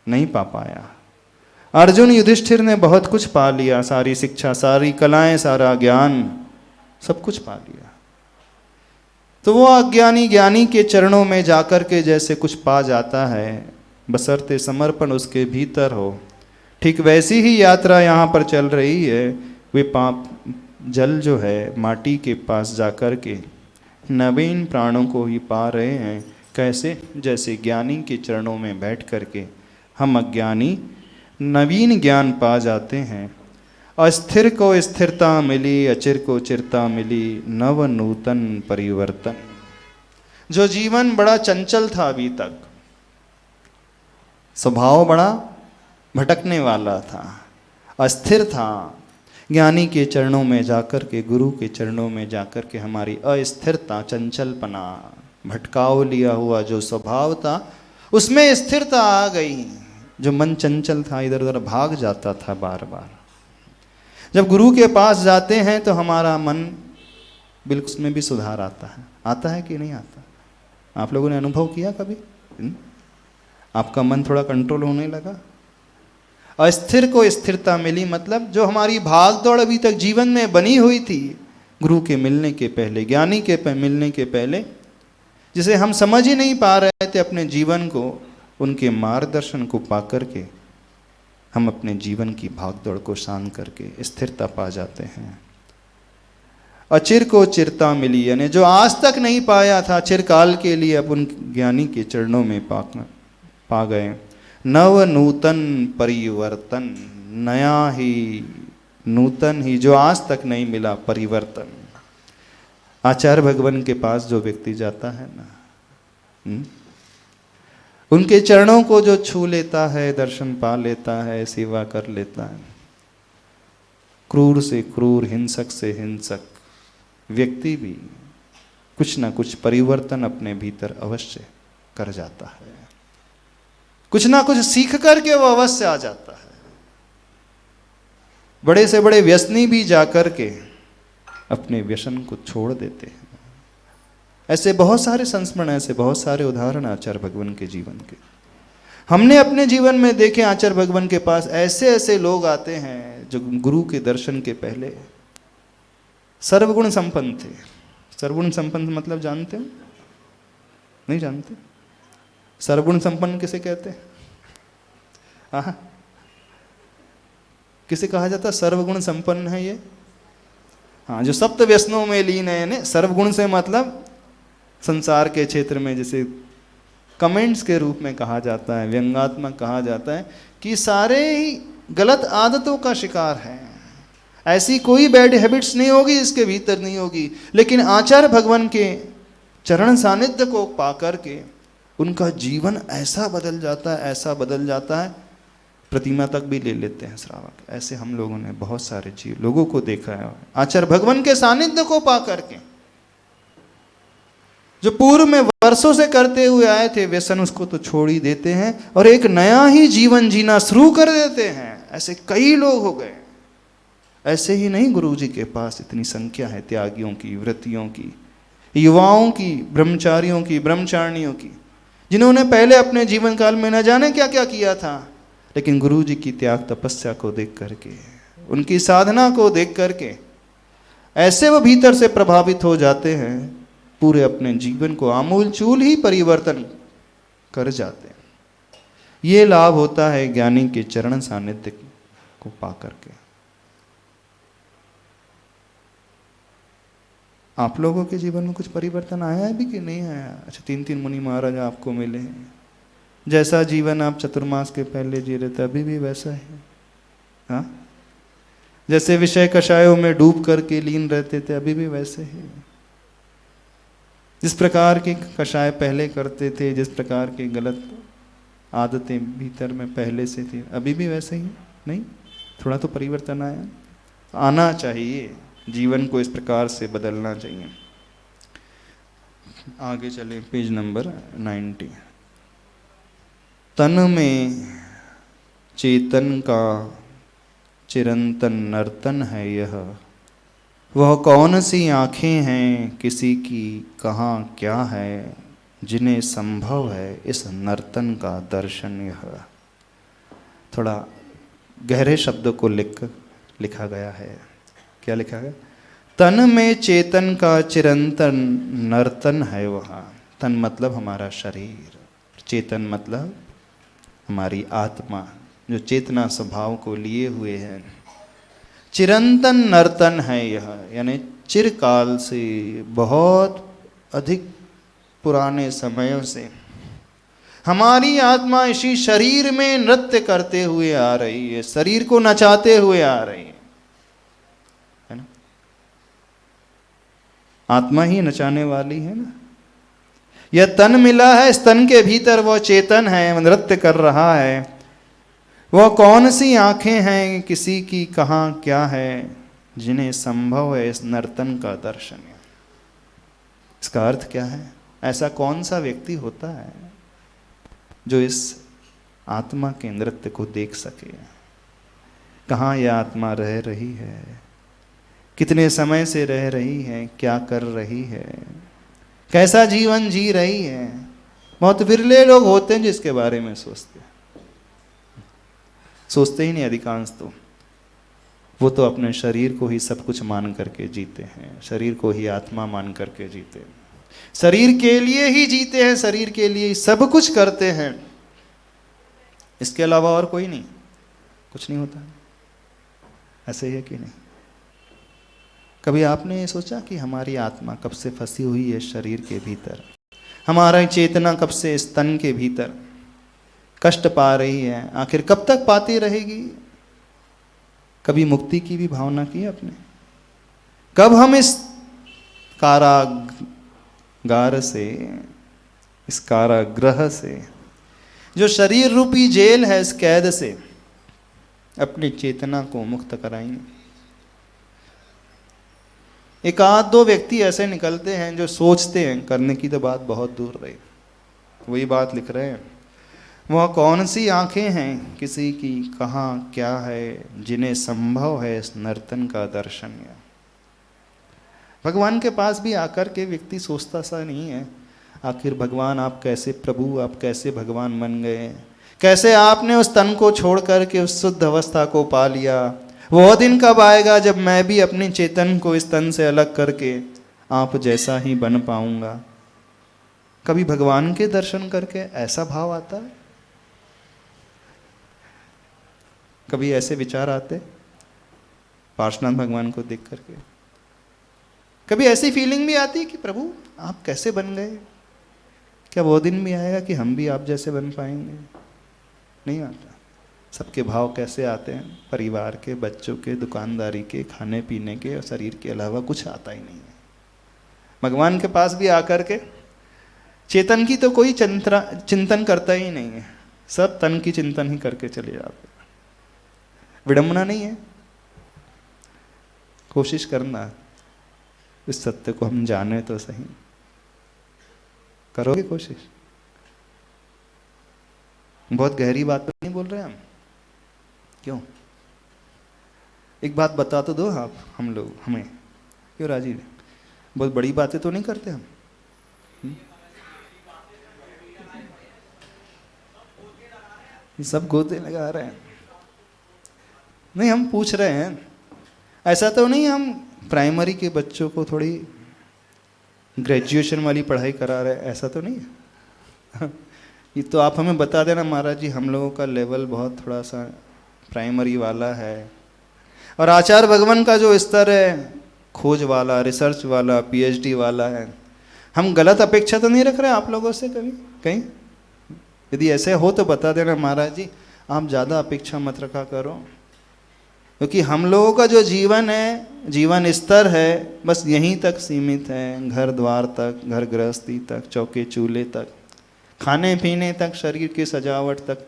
नहीं पा पाया। अर्जुन युधिष्ठिर ने बहुत कुछ पा लिया, सारी शिक्षा, सारी कलाएं, सारा ज्ञान, सब कुछ पा लिया। तो वो अज्ञानी ज्ञानी के चरणों में जाकर के जैसे कुछ पा जाता है, बशर्ते समर्पण उसके भीतर हो, ठीक वैसी ही यात्रा यहाँ पर चल रही है। वे पाप जल जो है माटी के पास जाकर के नवीन प्राणों को ही पा रहे हैं। कैसे? जैसे ज्ञानी के चरणों में बैठ करके हम अज्ञानी नवीन ज्ञान पा जाते हैं। अस्थिर को स्थिरता मिली, अचिर को चिरता मिली, नव नूतन परिवर्तन। जो जीवन बड़ा चंचल था अभी तक, स्वभाव बड़ा भटकने वाला था, अस्थिर था, ज्ञानी के चरणों में जाकर के, गुरु के चरणों में जाकर के हमारी अस्थिरता, चंचलपना, भटकाव लिया हुआ जो स्वभाव था उसमें स्थिरता आ गई। जो मन चंचल था, इधर उधर भाग जाता था बार बार, जब गुरु के पास जाते हैं तो हमारा मन बिल्कुल, उसमें भी सुधार आता है कि नहीं आता? आप लोगों ने अनुभव किया कभी? आपका मन थोड़ा कंट्रोल होने लगा। अस्थिर को स्थिरता मिली, मतलब जो हमारी भाग दौड़ अभी तक जीवन में बनी हुई थी, गुरु के मिलने के पहले, ज्ञानी के मिलने के पहले, जिसे हम समझ ही नहीं पा रहे थे अपने जीवन को, उनके मार्गदर्शन को पा करके हम अपने जीवन की भागदौड़ को शांत करके स्थिरता पा जाते हैं। अचिर को चिरता मिली, यानी जो आज तक नहीं पाया था, चिरकाल के लिए अब उन ज्ञानी के चरणों में पा गए। नव नूतन परिवर्तन, नया ही, नूतन ही, जो आज तक नहीं मिला, परिवर्तन। आचार्य भगवान के पास जो व्यक्ति जाता है ना, उनके चरणों को जो छू लेता है, दर्शन पा लेता है, सेवा कर लेता है, क्रूर से क्रूर, हिंसक से हिंसक व्यक्ति भी कुछ ना कुछ परिवर्तन अपने भीतर अवश्य कर जाता है, कुछ ना कुछ सीख करके वो अवश्य आ जाता है। बड़े से बड़े व्यसनी भी जाकर के अपने व्यसन को छोड़ देते हैं। ऐसे बहुत सारे संस्मरण, ऐसे बहुत सारे उदाहरण आचार्य भगवान के जीवन के हमने अपने जीवन में देखे। आचार्य भगवान के पास ऐसे ऐसे लोग आते हैं जो गुरु के दर्शन के पहले सर्वगुण संपन्न थे। सर्वगुण संपन्न मतलब जानते हो? नहीं जानते? सर्वगुण संपन्न किसे कहते हैं? हाँ, किसे कहा जाता है सर्वगुण संपन्न है ये? हाँ, जो सप्त व्यसनों में लीन है। यानी सर्वगुण से मतलब संसार के क्षेत्र में जैसे कमेंट्स के रूप में कहा जाता है, व्यंग्यात्मक कहा जाता है कि सारे ही गलत आदतों का शिकार है। ऐसी कोई बैड हैबिट्स नहीं होगी इसके भीतर, नहीं होगी, लेकिन आचार्य भगवान के चरण सानिध्य को पा करके उनका जीवन ऐसा बदल जाता है, ऐसा बदल जाता है, प्रतिमा तक भी ले लेते हैं श्रावक। ऐसे हम लोगों ने बहुत सारे लोगों को देखा है आचार्य भगवान के सानिध्य को पा करके। जो पूर्व में वर्षों से करते हुए आए थे व्यसन, उसको तो छोड़ ही देते हैं और एक नया ही जीवन जीना शुरू कर देते हैं। ऐसे कई लोग हो गए। ऐसे ही नहीं, गुरु जी के पास इतनी संख्या है त्यागियों की, व्रतियों की, युवाओं की, ब्रह्मचारियों की, ब्रह्मचारिणियों की, जिन्होंने पहले अपने जीवन काल में न जाने क्या क्या किया था, लेकिन गुरु जी की त्याग तपस्या को देख करके, उनकी साधना को देख करके ऐसे वो भीतर से प्रभावित हो जाते हैं, पूरे अपने जीवन को आमूल चूल ही परिवर्तन कर जाते हैं। ये लाभ होता है ज्ञानी के चरण सानिध्य को पा करके। आप लोगों के जीवन में कुछ परिवर्तन आया है भी कि नहीं आया? अच्छा, 3 मुनि महाराज आपको मिले हैं, जैसा जीवन आप चतुर्मास के पहले जी रहे थे अभी भी वैसा है। हाँ, जैसे विषय कषायों में डूब करके लीन रहते थे अभी भी वैसे ही। जिस प्रकार के कषाय पहले करते थे, जिस प्रकार के गलत आदतें भीतर में पहले से थी, अभी भी वैसे ही नहीं, थोड़ा तो परिवर्तन आना चाहिए। जीवन को इस प्रकार से बदलना चाहिए। आगे चले, पेज नंबर 90। तन में चेतन का चिरंतन नर्तन है यह। वह कौन सी आँखें हैं किसी की कहाँ क्या है, जिन्हें संभव है इस नर्तन का दर्शन यह। थोड़ा गहरे शब्दों को लिखा गया है। क्या लिखा गया? तन में चेतन का चिरंतन नर्तन है वह। तन मतलब हमारा शरीर, चेतन मतलब हमारी आत्मा जो चेतना स्वभाव को लिए हुए है। चिरंतन नर्तन है यह, यानी चिरकाल से, बहुत अधिक पुराने समयों से हमारी आत्मा इसी शरीर में नृत्य करते हुए आ रही है, शरीर को नचाते हुए आ रही है ना। आत्मा ही नचाने वाली है ना। यह तन मिला है, इस तन के भीतर वह चेतन है, नृत्य कर रहा है। वह कौन सी आंखें हैं किसी की कहाँ क्या है, जिन्हें संभव है इस नर्तन का दर्शन। इसका अर्थ क्या है? ऐसा कौन सा व्यक्ति होता है जो इस आत्मा के नृत्य को देख सके? कहाँ यह आत्मा रह रही है, कितने समय से रह रही है, क्या कर रही है, कैसा जीवन जी रही है। बहुत विरले लोग होते हैं जिसके बारे में सोचते ही नहीं अधिकांश। तो वो तो अपने शरीर को ही सब कुछ मान करके जीते हैं, शरीर को ही आत्मा मान करके जीते हैं, शरीर के लिए ही जीते हैं, शरीर के लिए ही सब कुछ करते हैं। इसके अलावा और कोई नहीं, कुछ नहीं होता। ऐसे ही है कि नहीं? कभी आपने ये सोचा कि हमारी आत्मा कब से फंसी हुई है शरीर के भीतर, हमारा चेतना कब से इस तन के भीतर कष्ट पा रही है, आखिर कब तक पाती रहेगी? कभी मुक्ति की भी भावना की आपने? कब हम इस कारागार से, इस कारागृह से, जो शरीर रूपी जेल है, इस कैद से अपनी चेतना को मुक्त कराएंगे? एक आध दो व्यक्ति ऐसे निकलते हैं जो सोचते हैं, करने की तो बात बहुत दूर रही। वही बात लिख रहे हैं, वह कौन सी आंखें हैं किसी की कहाँ क्या है, जिन्हें संभव है इस नर्तन का दर्शन। भगवान के पास भी आकर के व्यक्ति सोचता सा नहीं है, आखिर भगवान आप कैसे, प्रभु आप कैसे भगवान बन गए, कैसे आपने उस तन को छोड़ करके उस शुद्ध अवस्था को पा लिया। वह दिन कब आएगा जब मैं भी अपनी चेतन को इस तन से अलग करके आप जैसा ही बन पाऊंगा? कभी भगवान के दर्शन करके ऐसा भाव आता है? कभी ऐसे विचार आते पार्श्वनाथ भगवान को देख करके? कभी ऐसी फीलिंग भी आती कि प्रभु आप कैसे बन गए? क्या वो दिन भी आएगा कि हम भी आप जैसे बन पाएंगे? नहीं आता। सबके भाव कैसे आते हैं? परिवार के, बच्चों के, दुकानदारी के, खाने पीने के और शरीर के अलावा कुछ आता ही नहीं है। भगवान के पास भी आकर के चेतन की तो कोई चिंतन करता ही नहीं है, सब तन की चिंतन ही करके चले जाते। विडंबना नहीं है? कोशिश करना इस सत्य को हम जाने तो सही। करोगे कोशिश? बहुत गहरी बात तो नहीं बोल रहे हम? क्यों? एक बात बता तो दो आप, हम लोग हमें। क्यों राजीव, बहुत बड़ी बातें तो नहीं करते हम? सब गोते लगा रहे हैं। नहीं, हम पूछ रहे हैं, ऐसा तो नहीं हम प्राइमरी के बच्चों को थोड़ी ग्रेजुएशन वाली पढ़ाई करा रहे हैं, ऐसा तो नहीं है? ये तो आप हमें बता देना महाराज जी, हम लोगों का लेवल बहुत थोड़ा सा प्राइमरी वाला है, और आचार्य भगवान का जो स्तर है खोज वाला, रिसर्च वाला, पीएचडी वाला है। हम गलत अपेक्षा तो नहीं रख रहे आप लोगों से कभी कहीं? यदि ऐसे हो तो बता देना महाराज जी, आप ज़्यादा अपेक्षा मत रखा करो, क्योंकि हम लोगों का जो जीवन है, जीवन स्तर है, बस यहीं तक सीमित है। घर द्वार तक, घर गृहस्थी तक, चौके चूल्हे तक, खाने पीने तक, शरीर की सजावट तक,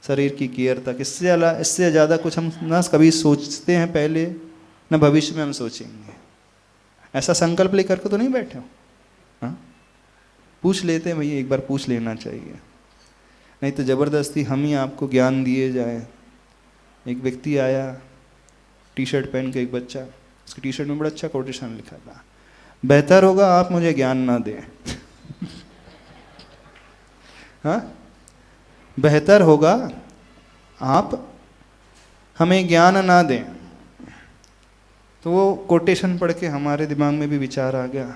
शरीर की केयर तक। इससे ज़्यादा कुछ हम ना कभी सोचते हैं पहले, न भविष्य में हम सोचेंगे। ऐसा संकल्प लेकर के तो नहीं बैठे हो? हाँ, पूछ लेते हैं भैया, एक बार पूछ लेना चाहिए। नहीं तो ज़बरदस्ती हम ही आपको ज्ञान दिए जाए। एक व्यक्ति आया, टी शर्ट पहन के, एक बच्चा, उसकी टी शर्ट में बड़ा अच्छा कोटेशन लिखा था, बेहतर होगा आप मुझे ज्ञान ना दें। हाँ, बेहतर होगा आप हमें ज्ञान ना दें। तो वो कोटेशन पढ़ के हमारे दिमाग में भी विचार आ गया,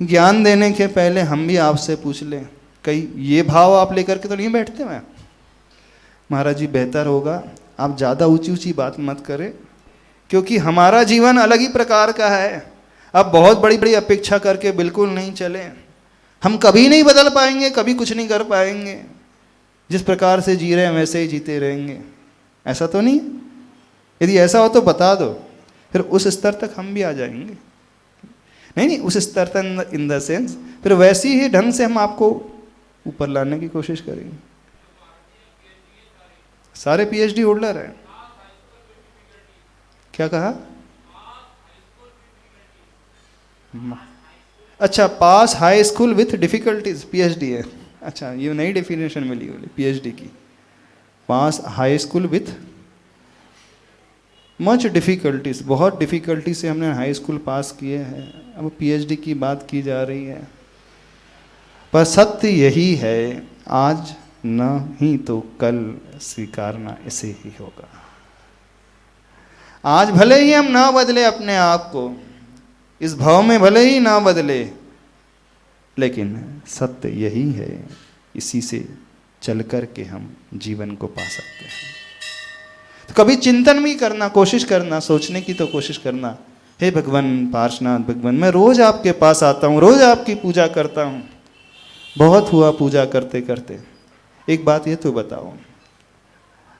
ज्ञान देने के पहले हम भी आपसे पूछ लें, कहीं ये भाव आप लेकर के तो नहीं बैठते मैं, महाराज जी बेहतर होगा आप ज़्यादा ऊंची ऊंची बात मत करें, क्योंकि हमारा जीवन अलग ही प्रकार का है। अब बहुत बड़ी बड़ी अपेक्षा करके बिल्कुल नहीं चले, हम कभी नहीं बदल पाएंगे, कभी कुछ नहीं कर पाएंगे। जिस प्रकार से जी रहे हैं वैसे ही जीते रहेंगे, ऐसा तो नहीं। यदि ऐसा हो तो बता दो, फिर उस स्तर तक हम भी आ जाएंगे। नहीं, उस स्तर तक इन द सेंस, फिर वैसी ही ढंग से हम आपको ऊपर लाने की कोशिश करेंगे। सारे पीएचडी होल्डर हैं। क्या कहा? अच्छा, pass high school with difficulties PhD है। अच्छा, ये नई डेफिनेशन मिली बोली पीएचडी की, pass high school with much difficulties, बहुत डिफ़िकल्टी से हमने हाई स्कूल पास किए हैं, अब पीएचडी की बात की जा रही है। पर सत्य यही है, आज न ही तो कल स्वीकारना इसे ही होगा। आज भले ही हम ना बदले अपने आप को, इस भाव में भले ही ना बदले, लेकिन सत्य यही है, इसी से चल कर के हम जीवन को पा सकते हैं। तो कभी चिंतन भी करना, कोशिश करना, सोचने की तो कोशिश करना, हे भगवान पार्श्वनाथ भगवान, मैं रोज आपके पास आता हूँ, रोज आपकी पूजा करता हूँ, बहुत हुआ पूजा करते करते, एक बात ये तो बताओ,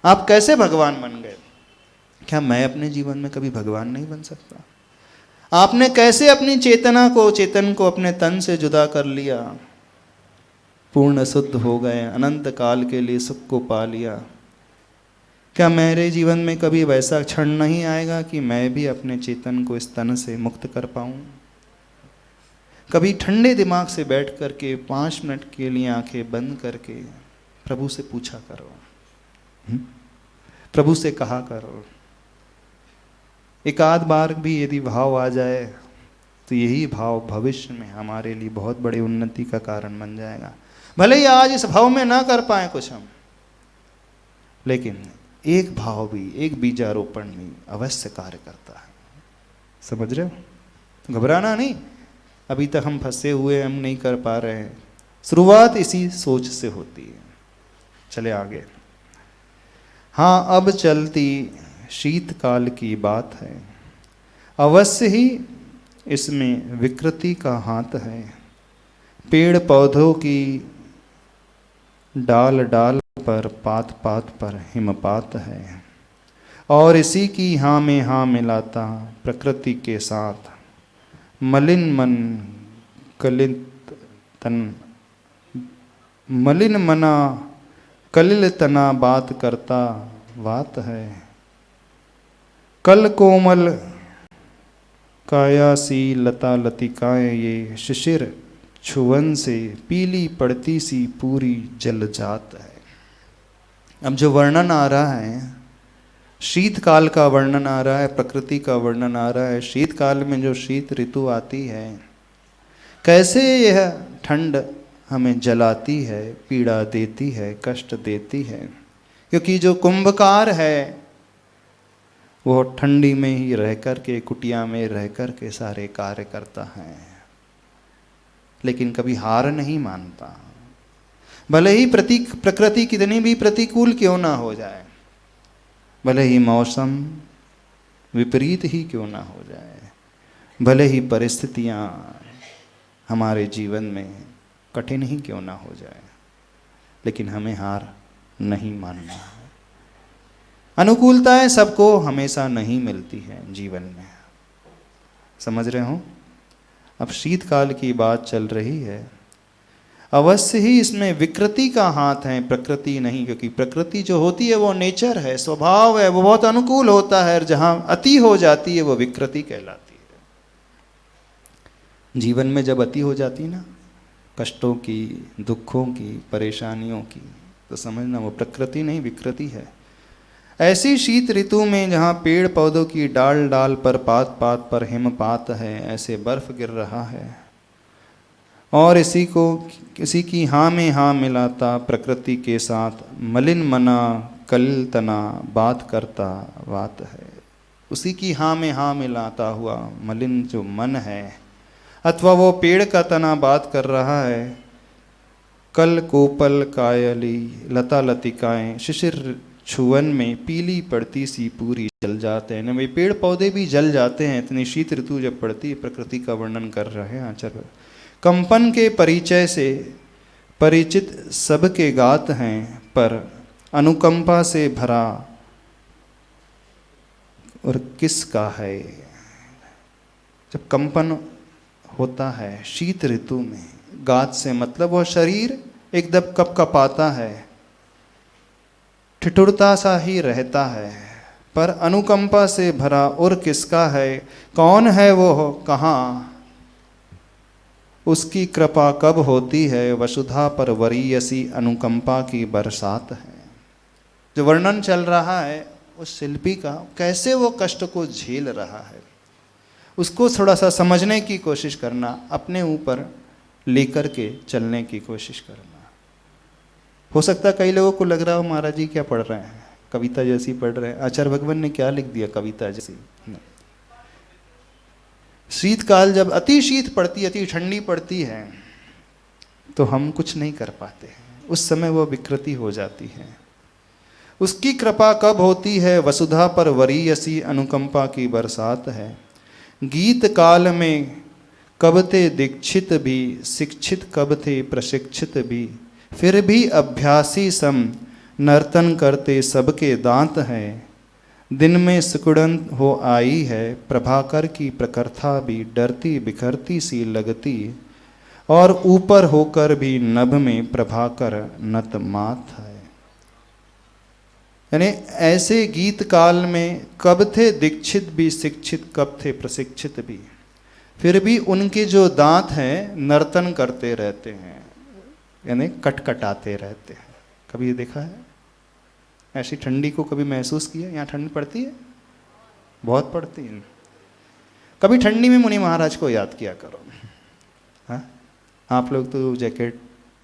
आप कैसे भगवान बन गए? क्या मैं अपने जीवन में कभी भगवान नहीं बन सकता? आपने कैसे अपनी चेतन को अपने तन से जुदा कर लिया, पूर्ण शुद्ध हो गए, अनंत काल के लिए सुख को पा लिया? क्या मेरे जीवन में कभी वैसा क्षण नहीं आएगा कि मैं भी अपने चेतन को इस तन से मुक्त कर पाऊँ? कभी ठंडे दिमाग से बैठ करके 5 मिनट के लिए आंखें बंद करके प्रभु से पूछा करो, प्रभु से कहा करो। एक आध बार भी यदि भाव आ जाए तो यही भाव भविष्य में हमारे लिए बहुत बड़ी उन्नति का कारण बन जाएगा। भले ही आज इस भाव में ना कर पाए कुछ हम, लेकिन एक भाव भी, एक बीजारोपण भी अवश्य कार्य करता है। समझ रहे हो? घबराना नहीं, अभी तक हम फंसे हुए, हम नहीं कर पा रहे हैं। शुरुआत इसी सोच से होती है। चले आगे। हाँ, अब चलती शीतकाल की बात है, अवश्य ही इसमें विकृति का हाथ है। पेड़ पौधों की डाल डाल पर, पात पात पर हिमपात है, और इसी की हाँ में हाँ मिलाता प्रकृति के साथ। मलिन मन कलित तन, मलिन मना कलिल तना बात करता बात है। कल कोमल काया सी लता लतिकाएं, ये शिशिर छुवन से पीली पड़ती सी पूरी जल जात है। अब जो वर्णन आ रहा है, शीतकाल का वर्णन आ रहा है, प्रकृति का वर्णन आ रहा है। शीतकाल में जो शीत ऋतु आती है, कैसे यह ठंड हमें जलाती है, पीड़ा देती है, कष्ट देती है। क्योंकि जो कुंभकार है वो ठंडी में ही रह कर के, कुटिया में रह कर के सारे कार्य करता है, लेकिन कभी हार नहीं मानता। भले ही प्रकृति कितनी भी प्रतिकूल क्यों ना हो जाए, भले ही मौसम विपरीत ही क्यों ना हो जाए, भले ही परिस्थितियाँ हमारे जीवन में कठिन ही क्यों ना हो जाए, लेकिन हमें हार नहीं मानना है। अनुकूलताएं सबको हमेशा नहीं मिलती हैं जीवन में, समझ रहे हो? अब शीतकाल की बात चल रही है, अवश्य ही इसमें विकृति का हाथ है, प्रकृति नहीं। क्योंकि प्रकृति जो होती है वो नेचर है, स्वभाव है, वो बहुत अनुकूल होता है, और जहाँ अति हो जाती है वो विकृति कहलाती है। जीवन में जब अति हो जाती ना, कष्टों की, दुखों की, परेशानियों की, तो समझना वो प्रकृति नहीं विकृति है। ऐसी शीत ऋतु में जहाँ पेड़ पौधों की डाल डाल पर पात पात पर हिमपात है, ऐसे बर्फ गिर रहा है और इसी की हाँ में हाँ मिलाता प्रकृति के साथ मलिन मना कल तना बात करता बात है। उसी की हाँ में हाँ मिलाता हुआ मलिन जो मन है, अथवा वो पेड़ का तना बात कर रहा है। कल कोपल कायली लता लतिकाएं शिशिर छुवन में पीली पड़ती सी पूरी जल जाते हैं। ना भाई पेड़ पौधे भी जल जाते हैं, इतनी शीत ऋतु जब पड़ती है। प्रकृति का वर्णन कर रहे हैं आचार्य। कंपन के परिचय से परिचित सबके गात हैं, पर अनुकंपा से भरा और किसका है। जब कंपन होता है शीत ऋतु में, गात से मतलब वह शरीर एकदम कपकपाता है, ठिठुरता सा ही रहता है, पर अनुकंपा से भरा और किसका है। कौन है वो, कहाँ, उसकी कृपा कब होती है। वसुधा पर वरीयसी अनुकंपा की बरसात है। जो वर्णन चल रहा है उस शिल्पी का, कैसे वो कष्ट को झेल रहा है, उसको थोड़ा सा समझने की कोशिश करना, अपने ऊपर लेकर के चलने की कोशिश करना। हो सकता है कई लोगों को लग रहा हो महाराज जी क्या पढ़ रहे हैं, कविता जैसी पढ़ रहे हैं। आचार्य भगवान ने क्या लिख दिया कविता जैसी। शीतकाल जब अति शीत पड़ती, अति ठंडी पड़ती है, तो हम कुछ नहीं कर पाते, उस समय वो विकृति हो जाती है। उसकी कृपा कब होती है। वसुधा पर वरीयसी अनुकंपा की बरसात है। गीत काल में कब थे दीक्षित भी, शिक्षित कब थे प्रशिक्षित भी, फिर भी अभ्यासी सम नर्तन करते सबके दांत हैं। दिन में सिकुड़न हो आई है, प्रभाकर की प्रखरता भी डरती बिखरती सी लगती, और ऊपर होकर भी नभ में प्रभाकर नत मात है। यानी ऐसे गीत काल में कब थे दीक्षित भी, शिक्षित कब थे प्रशिक्षित भी, फिर भी उनके जो दांत हैं नर्तन करते रहते हैं, यानी कटकटाते रहते हैं। कभी ये देखा है ऐसी ठंडी को, कभी महसूस किया। यहाँ ठंड पड़ती है, बहुत पड़ती है। कभी ठंडी में मुनि महाराज को याद किया करो। हाँ, आप लोग तो जैकेट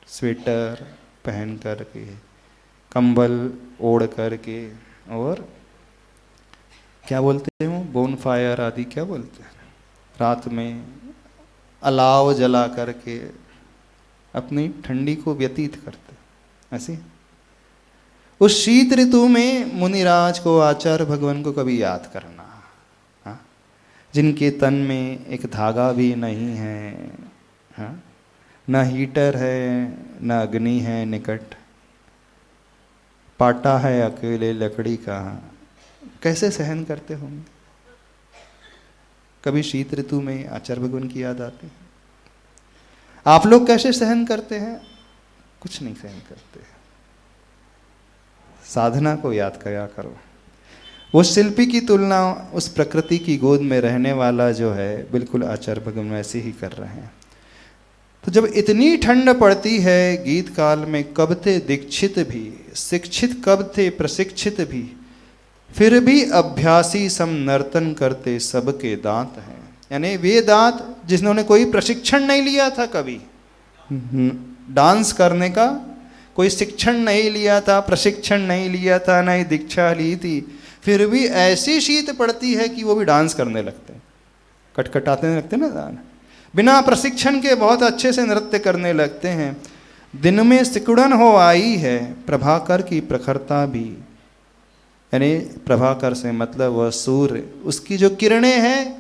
स्वेटर पहन कर के, कंबल ओढ़ कर के, और क्या बोलते हैं वो बोन फायर आदि क्या बोलते हैं, रात में अलाव जला करके अपनी ठंडी को व्यतीत करते। ऐसे उस शीत ऋतु में मुनिराज को, आचार्य भगवान को कभी याद करना। हाँ, जिनके तन में एक धागा भी नहीं है, हाँ, न हीटर है न अग्नि है निकट, पाटा है अकेले लकड़ी का, कैसे सहन करते होंगे। कभी शीत ऋतु में आचार्य भगवान की याद आती है। आप लोग कैसे सहन करते हैं? कुछ नहीं सहन करते। साधना को याद किया करो। वो शिल्पी की तुलना उस प्रकृति की गोद में रहने वाला जो है, बिल्कुल आचार्य भगवान वैसे ही कर रहे हैं। तो जब इतनी ठंड पड़ती है गीत काल में, कब थे दीक्षित भी, शिक्षित कब थे प्रशिक्षित भी, फिर भी अभ्यासी सम नर्तन करते सबके दांत हैं। यानी वे दांत जिन्होंने कोई प्रशिक्षण नहीं लिया था, कभी डांस करने का कोई शिक्षण नहीं लिया था, प्रशिक्षण नहीं लिया था, नहीं दीक्षा ली थी, फिर भी ऐसी शीत पड़ती है कि वो भी डांस करने लगते हैं, कटकटाते लगते ना दान, बिना प्रशिक्षण के बहुत अच्छे से नृत्य करने लगते हैं। दिन में सिकुड़न हो आई है, प्रभाकर की प्रखरता भी, यानी प्रभाकर से मतलब वह सूर्य, उसकी जो किरणें हैं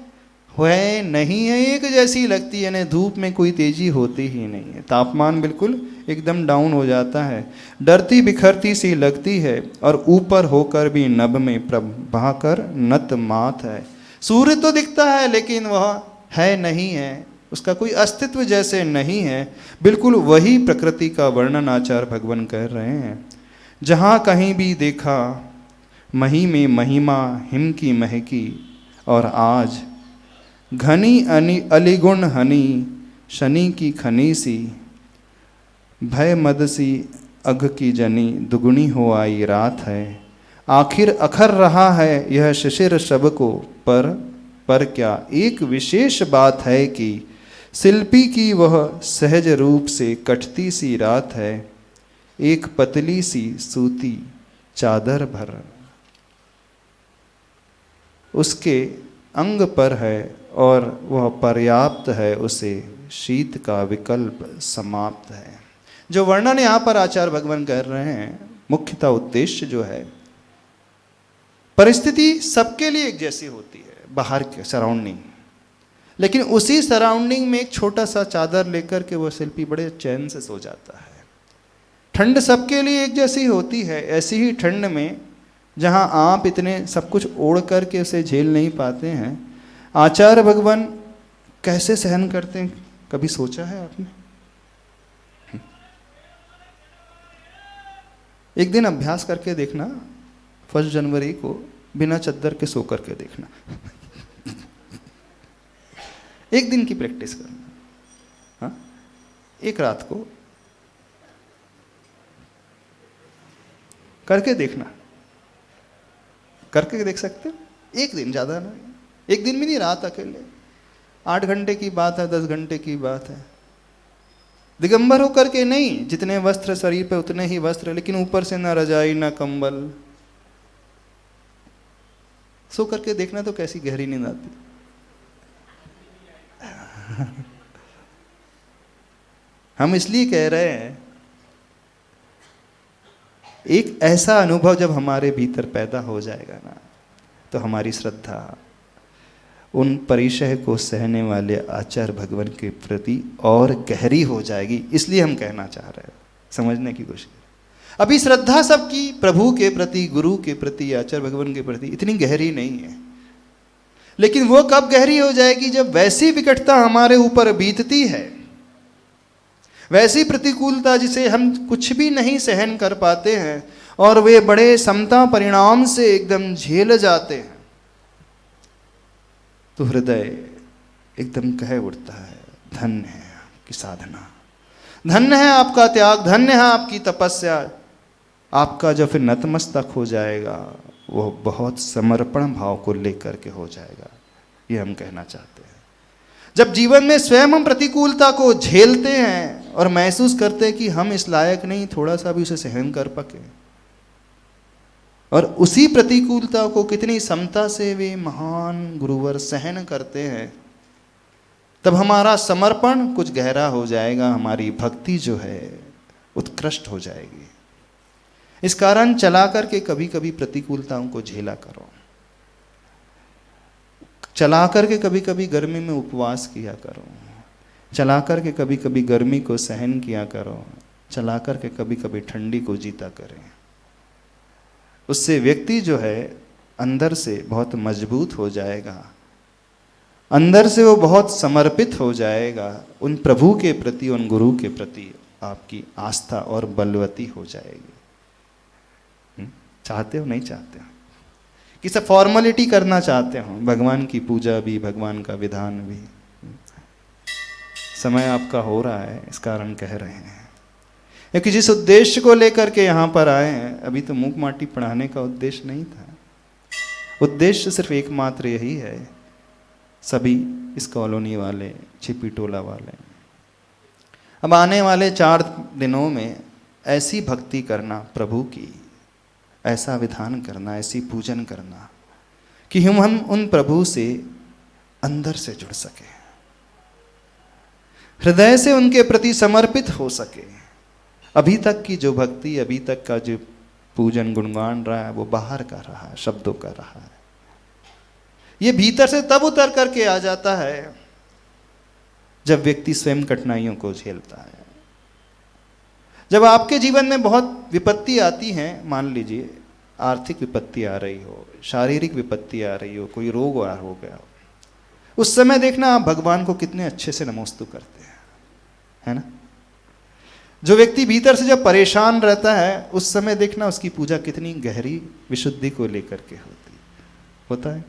वह नहीं है, एक जैसी लगती है, यानी धूप में कोई तेजी होती ही नहीं है, तापमान बिल्कुल एकदम डाउन हो जाता है, डरती बिखरती सी लगती है, और ऊपर होकर भी नभ में प्रभाकर नत मात है। सूर्य तो दिखता है लेकिन वह है नहीं है, उसका कोई अस्तित्व जैसे नहीं है। बिल्कुल वही प्रकृति का वर्णन आचार्य भगवान कर रहे हैं। जहाँ कहीं भी देखा मही में महिमा हिम की महकी, और आज घनी अलिगुण हनी शनि की खनी सी, भय मद सी अघ की जनी दुगुनी हो आई रात है, आखिर अखर रहा है यह शिशिर सबको, पर क्या एक विशेष बात है कि शिल्पी की वह सहज रूप से कटती सी रात है, एक पतली सी सूती चादर भर उसके अंग पर है, और वह पर्याप्त है, उसे शीत का विकल्प समाप्त है। जो वर्णन यहाँ पर आचार्य भगवान कर रहे हैं, मुख्यतः उद्देश्य जो है, परिस्थिति सबके लिए एक जैसी होती है बाहर के सराउंडिंग, लेकिन उसी सराउंडिंग में एक छोटा सा चादर लेकर के वो शिल्पी बड़े चैन से सो जाता है। ठंड सबके लिए एक जैसी होती है, ऐसी ही ठंड में जहाँ आप इतने सब कुछ ओढ़ करके उसे झेल नहीं पाते हैं, आचार्य भगवान कैसे सहन करते हैं, कभी सोचा है आपने? एक दिन अभ्यास करके देखना, 1 जनवरी को बिना चद्दर के सो करके देखना। एक दिन की प्रैक्टिस करना, हाँ, एक रात को करके देखना, करके देख सकते हो। एक दिन, ज़्यादा ना, एक दिन भी नहीं, रात अकेले, 8 घंटे की बात है, 10 घंटे की बात है। दिगंबर होकर के नहीं, जितने वस्त्र शरीर पे उतने ही वस्त्र, लेकिन ऊपर से ना रजाई ना कंबल, सो करके देखना तो कैसी गहरी नींद आती। हम इसलिए कह रहे हैं, एक ऐसा अनुभव जब हमारे भीतर पैदा हो जाएगा ना, तो हमारी श्रद्धा उन परिचय को सहने वाले आचार्य भगवान के प्रति और गहरी हो जाएगी। इसलिए हम कहना चाह रहे हैं, समझने की कोशिश करें। अभी श्रद्धा सबकी प्रभु के प्रति, गुरु के प्रति, आचार्य भगवान के प्रति इतनी गहरी नहीं है, लेकिन वो कब गहरी हो जाएगी? जब वैसी विकटता हमारे ऊपर बीतती है, वैसी प्रतिकूलता जिसे हम कुछ भी नहीं सहन कर पाते हैं, और वे बड़े समता परिणाम से एकदम झेल जाते हैं, तो हृदय एकदम कह उठता है, धन्य है आपकी साधना, धन्य है आपका त्याग, धन्य है आपकी तपस्या। आपका जो फिर नतमस्तक हो जाएगा, वो बहुत समर्पण भाव को लेकर के हो जाएगा। ये हम कहना चाहते हैं। जब जीवन में स्वयं हम प्रतिकूलता को झेलते हैं और महसूस करते हैं कि हम इस लायक नहीं थोड़ा सा भी उसे सहन कर पाके, और उसी प्रतिकूलता को कितनी समता से वे महान गुरुवर सहन करते हैं, तब हमारा समर्पण कुछ गहरा हो जाएगा, हमारी भक्ति जो है उत्कृष्ट हो जाएगी। इस कारण चला करके कभी कभी प्रतिकूलताओं को झेला करो, चला करके कभी कभी गर्मी में उपवास किया करो, चला करके कभी कभी गर्मी को सहन किया करो, चला करके कभी कभी ठंडी को जीता करें। उससे व्यक्ति जो है अंदर से बहुत मजबूत हो जाएगा, अंदर से वो बहुत समर्पित हो जाएगा, उन प्रभु के प्रति, उन गुरु के प्रति आपकी आस्था और बलवती हो जाएगी। चाहते हो नहीं चाहते हो कि सब फॉर्मेलिटी करना चाहते हो, भगवान की पूजा भी, भगवान का विधान भी, समय आपका हो रहा है, इस कारण कह रहे हैं। क्योंकि जिस उद्देश्य को लेकर के यहाँ पर आए हैं, अभी तो मूक माटी पढ़ाने का उद्देश्य नहीं था, उद्देश्य सिर्फ एकमात्र यही है, सभी इस कॉलोनी वाले, छिपी टोला वाले, अब आने वाले 4 दिनों में ऐसी भक्ति करना प्रभु की, ऐसा विधान करना, ऐसी पूजन करना कि हम उन प्रभु से अंदर से जुड़ सके, हृदय से उनके प्रति समर्पित हो सके। अभी तक की जो भक्ति, अभी तक का जो पूजन गुणगान रहा है, वो बाहर का रहा है, शब्दों का रहा है। ये भीतर से तब उतर करके आ जाता है जब व्यक्ति स्वयं कठिनाइयों को झेलता है। जब आपके जीवन में बहुत विपत्ति आती हैं, मान लीजिए आर्थिक विपत्ति आ रही हो, शारीरिक विपत्ति आ रही हो, कोई रोग हो गया हो, उस समय देखना आप भगवान को कितने अच्छे से नमोस्तु करते हैं, है ना। जो व्यक्ति भीतर से जब परेशान रहता है, उस समय देखना उसकी पूजा कितनी गहरी विशुद्धि को लेकर के होता है।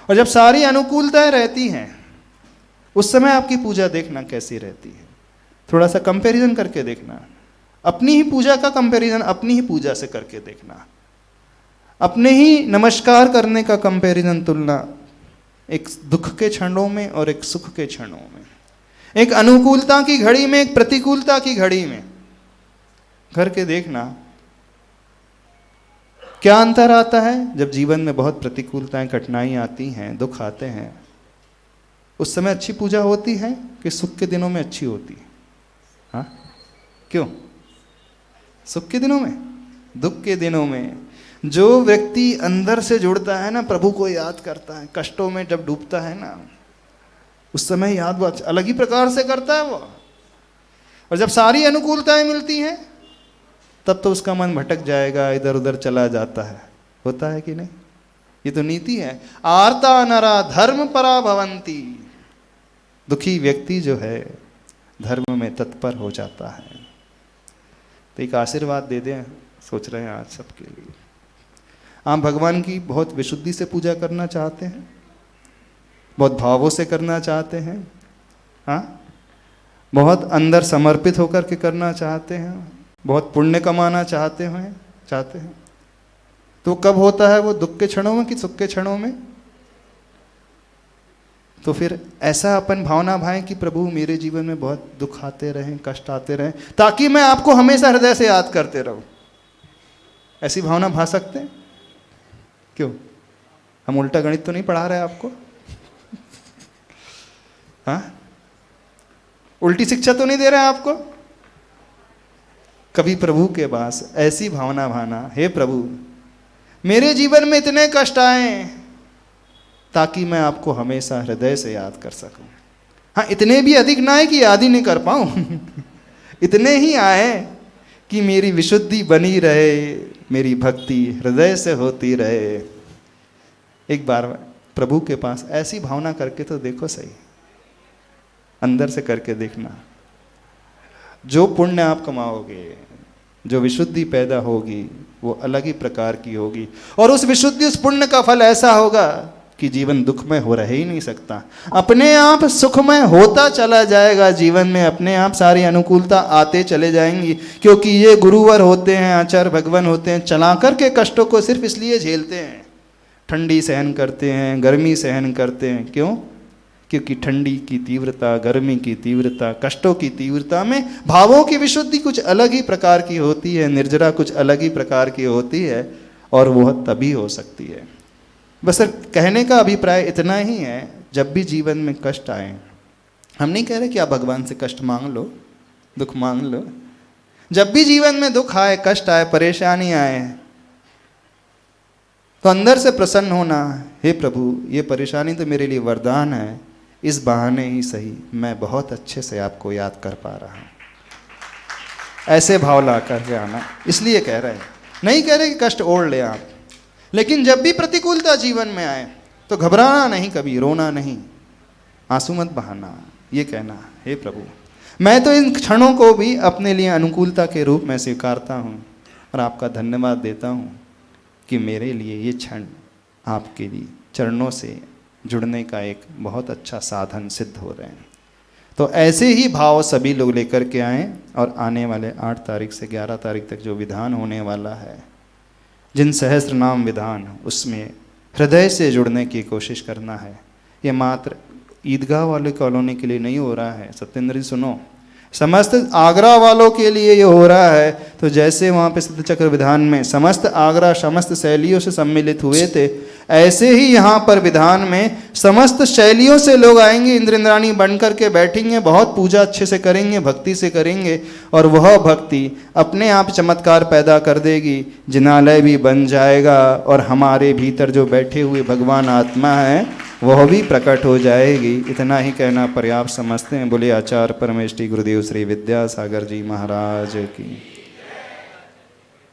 और जब सारी अनुकूलताएं रहती हैं, उस समय आपकी पूजा देखना कैसी रहती है। थोड़ा सा कंपैरिजन करके देखना, अपनी ही पूजा का कंपैरिजन अपनी ही पूजा से करके देखना, अपने ही नमस्कार करने का कंपैरिजन, तुलना एक दुख के क्षणों में और एक सुख के क्षणों में, एक अनुकूलता की घड़ी में एक प्रतिकूलता की घड़ी में करके देखना क्या अंतर आता है। जब जीवन में बहुत प्रतिकूलताएं कठिनाई आती हैं, दुख आते हैं, उस समय अच्छी पूजा होती है कि सुख के दिनों में अच्छी होती है? हाँ, क्यों? सुख के दिनों में, दुख के दिनों में जो व्यक्ति अंदर से जुड़ता है ना, प्रभु को याद करता है, कष्टों में जब डूबता है ना, उस समय याद वो अलग ही प्रकार से करता है वो। और जब सारी अनुकूलताएं मिलती हैं तब तो उसका मन भटक जाएगा, इधर उधर चला जाता है। होता है कि नहीं? ये तो नीति है। आर्ता नरा धर्म परा भवंती, दुखी व्यक्ति जो है धर्म में तत्पर हो जाता है। तो एक आशीर्वाद दे दें, सोच रहे हैं आज सबके लिए। आप भगवान की बहुत विशुद्धि से पूजा करना चाहते हैं, बहुत भावों से करना चाहते हैं, हाँ, बहुत अंदर समर्पित होकर के करना चाहते हैं, बहुत पुण्य कमाना चाहते हैं, तो कब होता है वो? दुख के क्षणों में कि सुख के क्षणों में? तो फिर ऐसा अपन भावना भाएं कि प्रभु मेरे जीवन में बहुत दुख आते रहें, कष्ट आते रहें, ताकि मैं आपको हमेशा हृदय से याद करते रहूं। ऐसी भावना भा सकते हैं? क्यों? हम उल्टा गणित तो नहीं पढ़ा रहे आपको? हाँ, उल्टी शिक्षा तो नहीं दे रहे हैं आपको? कभी प्रभु के पास ऐसी भावना भाना, हे प्रभु मेरे जीवन में इतने कष्ट आए ताकि मैं आपको हमेशा हृदय से याद कर सकूं। हाँ, इतने भी अधिक ना आए कि याद ही नहीं कर पाऊं इतने ही आए कि मेरी विशुद्धि बनी रहे, मेरी भक्ति हृदय से होती रहे। एक बार प्रभु के पास ऐसी भावना करके तो देखो सही, अंदर से करके देखना। जो पुण्य आप कमाओगे, जो विशुद्धि पैदा होगी, वो अलग ही प्रकार की होगी। और उस विशुद्धि, उस पुण्य का फल ऐसा होगा कि जीवन दुखमय हो रह ही नहीं सकता, अपने आप सुखमय होता चला जाएगा। जीवन में अपने आप सारी अनुकूलता आते चले जाएंगी, क्योंकि ये गुरुवर होते हैं, आचार्य भगवान होते हैं, चला करके कष्टों को सिर्फ इसलिए झेलते हैं। ठंडी सहन करते हैं, गर्मी सहन करते हैं। क्यों? क्योंकि ठंडी की तीव्रता, गर्मी की तीव्रता, कष्टों की तीव्रता में भावों की विशुद्धि कुछ अलग ही प्रकार की होती है, निर्जरा कुछ अलग ही प्रकार की होती है, और वह तभी हो सकती है। बस कहने का अभिप्राय इतना ही है, जब भी जीवन में कष्ट आए, हम नहीं कह रहे कि आप भगवान से कष्ट मांग लो, दुख मांग लो। जब भी जीवन में दुख आए, कष्ट आए, परेशानी आए, तो अंदर से प्रसन्न होना, हे प्रभु ये परेशानी तो मेरे लिए वरदान है, इस बहाने ही सही मैं बहुत अच्छे से आपको याद कर पा रहा हूँ। ऐसे भाव ला कर आना, इसलिए कह रहे हैं, नहीं कह रहे कि कष्ट ओढ़ ले आप। लेकिन जब भी प्रतिकूलता जीवन में आए तो घबराना नहीं, कभी रोना नहीं, आंसू मत बहाना, ये कहना, हे प्रभु मैं तो इन क्षणों को भी अपने लिए अनुकूलता के रूप में स्वीकारता हूँ और आपका धन्यवाद देता हूँ कि मेरे लिए ये क्षण आपके लिए चरणों से जुड़ने का एक बहुत अच्छा साधन सिद्ध हो रहे हैं। तो ऐसे ही भाव सभी लोग लेकर के आएँ, और आने वाले 8 तारीख से 11 तारीख तक जो विधान होने वाला है, जिन सहस्त्र नाम विधान, उसमें हृदय से जुड़ने की कोशिश करना है। ये मात्र ईदगाह वाले कॉलोनी के लिए नहीं हो रहा है, सत्येंद्र जी सुनो, समस्त आगरा वालों के लिए ये हो रहा है। तो जैसे वहाँ पे सिद्ध चक्र विधान में समस्त आगरा समस्त शैलियों से सम्मिलित हुए थे, ऐसे ही यहाँ पर विधान में समस्त शैलियों से लोग आएंगे, इंद्र इंद्राणी बन करके बैठेंगे, बहुत पूजा अच्छे से करेंगे, भक्ति से करेंगे, और वह भक्ति अपने आप चमत्कार पैदा कर देगी, जिनालय भी बन जाएगा, और हमारे भीतर जो बैठे हुए भगवान आत्मा है वह भी प्रकट हो जाएगी। इतना ही कहना पर्याप्त समझते हैं। बोले आचार्य परमेष्ठी गुरुदेव श्री विद्यासागर जी महाराज की।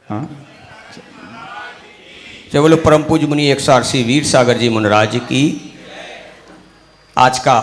हाँ, जय बोलो परम पूज्य मुनि 180 वीर सागर जी महाराज की। आज का